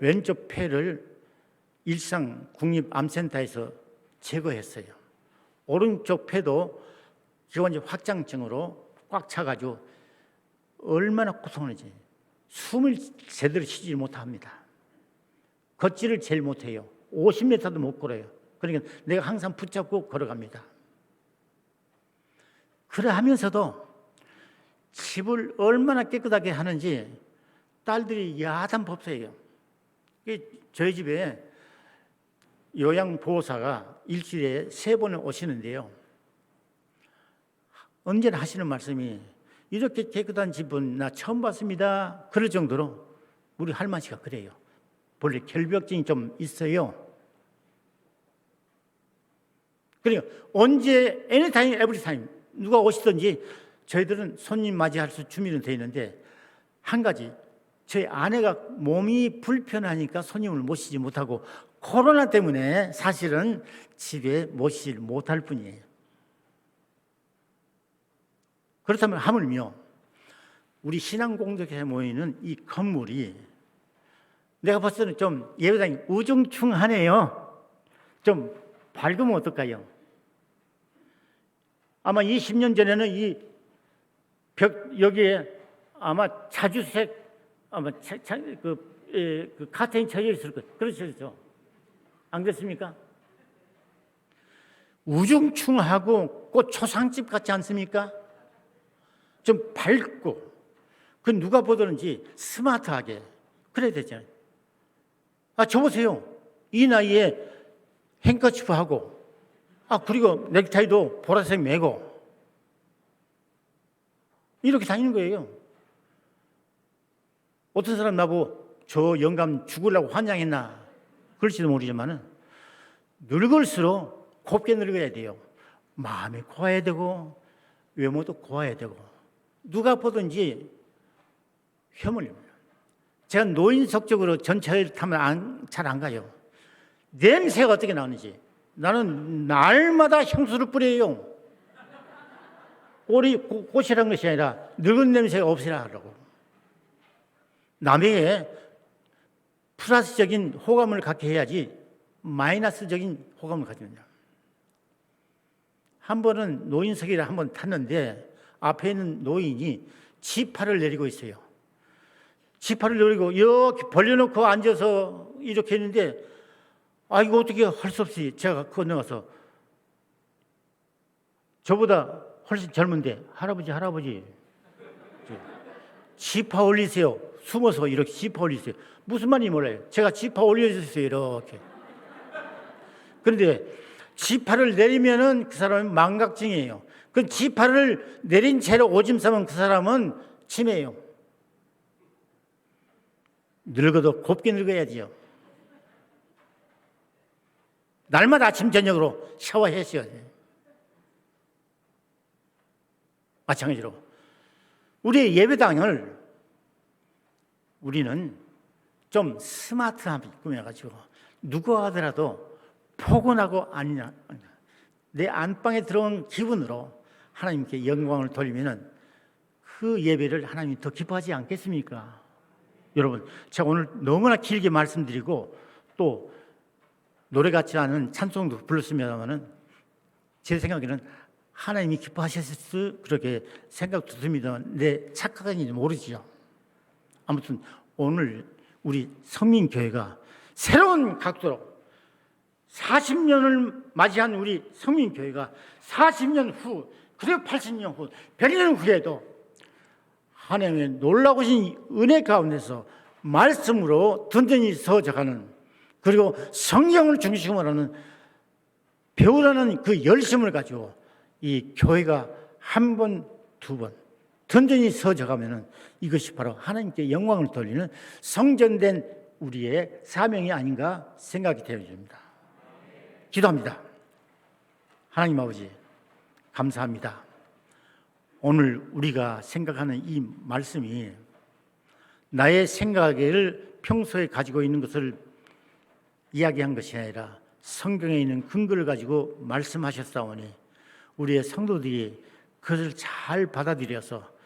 왼쪽 폐를 일산 국립암센터에서 제거했어요. 오른쪽 폐도 기관지 확장증으로 꽉 차가지고 얼마나 고통하는지 숨을 제대로 쉬지 못합니다. 걷지를 제일 못해요. 50m도 못 걸어요. 그러니까 내가 항상 붙잡고 걸어갑니다. 그래 하면서도 집을 얼마나 깨끗하게 하는지 딸들이 야단 법석이에요. 저희 집에 요양보호사가 일주일에 3번을 오시는데요. 언제나 하시는 말씀이 이렇게 깨끗한 집은 나 처음 봤습니다. 그럴 정도로 우리 할머니가 그래요. 본래 결벽증이 좀 있어요. 그러니까 언제 애니타임 에브리타임 누가 오시든지 저희들은 손님 맞이할 수 준비는 되어 있는데 한 가지 저희 아내가 몸이 불편하니까 손님을 모시지 못하고 코로나 때문에 사실은 집에 모시지 못할 뿐이에요. 그렇다면 하물며 우리 신앙공동체에 모이는 이 건물이 내가 봤을 때는 좀 예배당이 우중충하네요. 좀 밝으면 어떨까요? 아마 20년 전에는 이 벽 여기에 아마 자주색 아마 그 카테인 쳐져 있을 것 그렇죠? 안 그렇습니까? 우중충하고 꽃 초상집 같지 않습니까? 좀 밝고 그 누가 보든지 스마트하게 그래야 되잖아요. 저 보세요. 이 나이에 행커치프 하고 그리고 넥타이도 보라색 매고 이렇게 다니는 거예요. 어떤 사람 나보고 저 영감 죽으려고 환장했나 그럴지도 모르지만은 늙을수록 곱게 늙어야 돼요. 마음이 고와야 되고 외모도 고와야 되고 누가 보든지 혐오입니다. 제가 노인석적으로 전철을 타면 잘 안 가요. 냄새가 어떻게 나오는지 나는 날마다 향수를 뿌려요. 꽃이란 것이 아니라 늙은 냄새가 없애라 하라고. 남에게 플러스적인 호감을 갖게 해야지 마이너스적인 호감을 가지느냐. 한 번은 노인석이라 한 번 탔는데 앞에 있는 노인이 지파를 내리고 있어요. 지파를 내리고 이렇게 벌려놓고 앉아서 이렇게 했는데 이거 어떻게 할 수 없이 제가 건너가서 저보다 훨씬 젊은데 할아버지 지파 올리세요. 숨어서 이렇게 지파 올리세요. 무슨 말인지 몰라요. 제가 지파 올려주세요 이렇게. 그런데 지파를 내리면은 그 사람은 망각증이에요. 그 지파를 내린 채로 오줌 싸면 그 사람은 치매예요. 늙어도 곱게 늙어야지요. 날마다 아침 저녁으로 샤워했어요. 마찬가지로 우리의 예배당을 우리는 좀 스마트하게 꾸며가지고 누가 하더라도 포근하고 아니냐 내 안방에 들어온 기분으로 하나님께 영광을 돌리면은 그 예배를 하나님이 더 기뻐하지 않겠습니까? 여러분, 제가 오늘 너무나 길게 말씀드리고 또 노래 같지 않은 찬송도 불렀습니다만은 제 생각에는 하나님이 기뻐하셨을 그렇게 생각도 듭니다. 내 착각인지 모르지요. 아무튼 오늘 우리 성민교회가 새로운 각도로 40년을 맞이한 우리 성민교회가 40년 후, 그리고 80년 후, 100년 후에도 하나님의 놀라우신 은혜 가운데서 말씀으로 든든히 서져가는, 그리고 성경을 중심으로 하는 배우라는 그 열심을 가지고 이 교회가 한 번, 두 번 든든히 서져가면은 이것이 바로 하나님께 영광을 돌리는 성전된 우리의 사명이 아닌가 생각이 되어집니다. 기도합니다. 하나님 아버지, 감사합니다. 오늘 우리가 생각하는 이 말씀이 나의 생각을 평소에 가지고 있는 것을 이야기한 것이 아니라 성경에 있는 근거를 가지고 말씀하셨사오니 우리의 성도들이 그것을 잘 받아들여서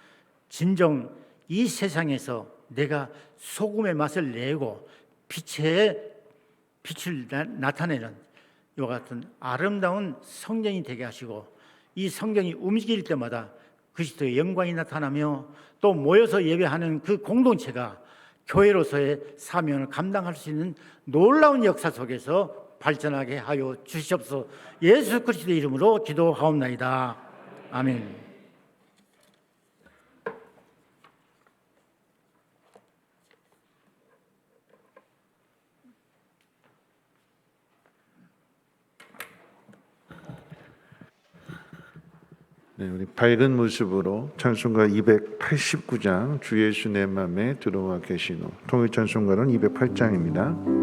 진정 이 세상에서 내가 소금의 맛을 내고 빛을 나타내는 이와 같은 아름다운 성전이 되게 하시고, 이 성경이 움직일 때마다 그리스도의 영광이 나타나며 또 모여서 예배하는 그 공동체가 교회로서의 사명을 감당할 수 있는 놀라운 역사 속에서 발전하게 하여 주시옵소서. 예수 그리스도의 이름으로 기도하옵나이다. 아멘. 네, 우리 밝은 모습으로 찬송가 289장 주 예수 내 맘에 들어와 계신 후, 통일 찬송가는 208장입니다.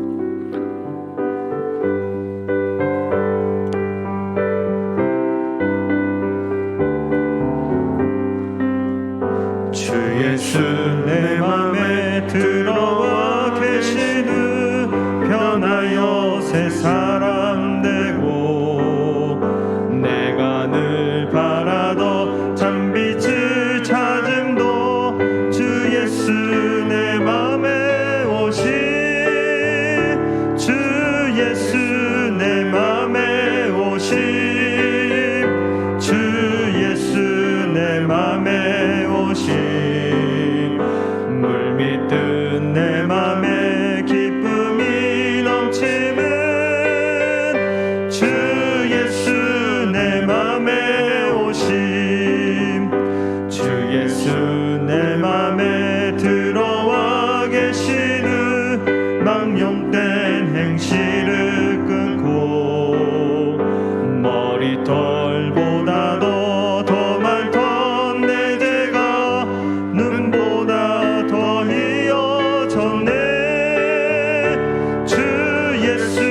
주 예수 내 맘에 들어와 계시는 변하여 새 사람 되고 내가 늘 바라던 참빛을 찾음도 주 예수 내 맘에 오시 주 예수 내 맘에 오시 주 예수 내 맘에 물 믿든 내 맘에 기쁨이 넘치는 주 예수 내 맘에 오심 주 예수 내 맘에 들어와 계시는 망령된 행실을 끊고 머리털보다도 더 많던 내 죄가 눈보다 더 희어졌네 주 예수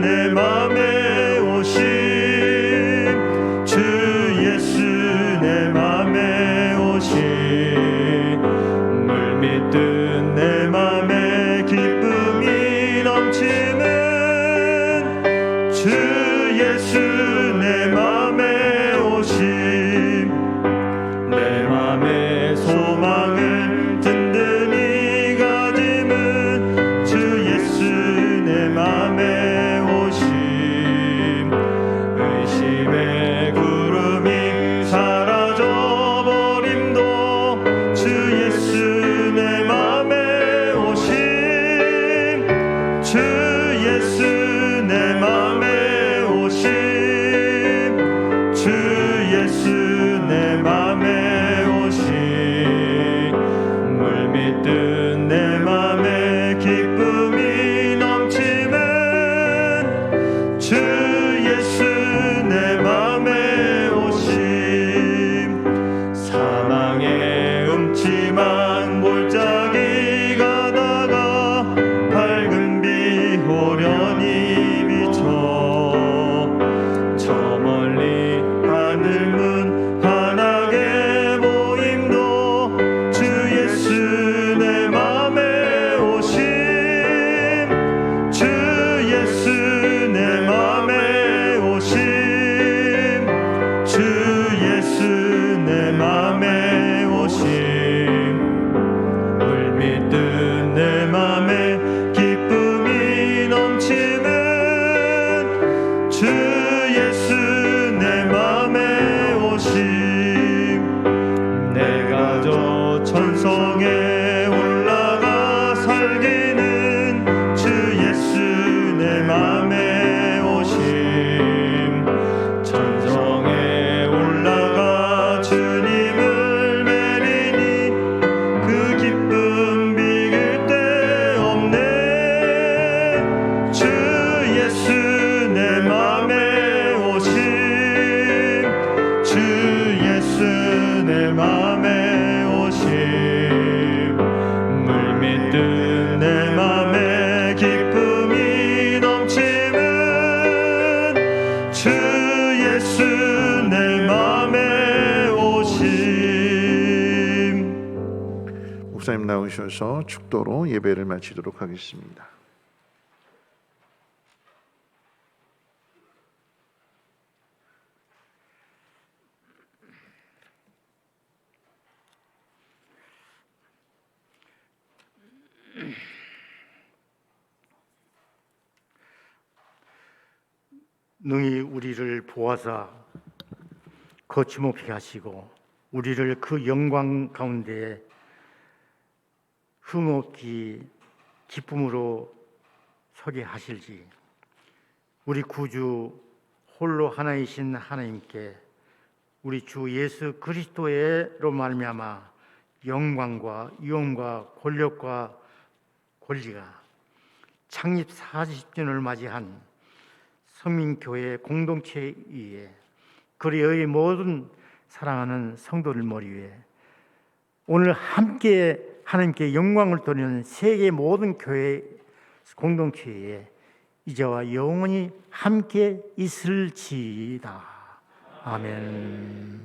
내 맘에 오심 주 예수 내 맘에 오심 물 믿든 내 맘에 기쁨이 넘치는 주 예수 내 맘에 오심 내 맘의 소망을 든든히 가짐은 주 예수 내 맘에 오심 의심의 구름이 사라져버림도 주 예수 내 맘에 오심 주 예수 내 맘에 오심 주 예수 내 맘에 오심 물 믿든 내 맘에 기쁨이 넘치는 주 예수 내 맘에 오심 사망의 음침한 골짜기 가다가 밝은 빛 호련히 비춰 저 멀리 하늘 문 환하게 보임도 주 예수 내 맘에 장로님 나오셔서 축도로 예배를 마치도록 하겠습니다. 능히 우리를 보아사 거침없게 하시고 우리를 그 영광 가운데 흠없기 기쁨으로 서게 하실지. 우리 구주 홀로 하나이신 하나님께 우리 주 예수 그리스도의로 말미암아 영광과 위엄과 권력과 권리가 창립 40주년을 맞이한 성민교회 공동체에 의해 그리의 모든 사랑하는 성도들 머리 위에 오늘 함께 하나님께 영광을 돌리는 세계 모든 교회 공동체에 이제와 영원히 함께 있을지이다. 아멘.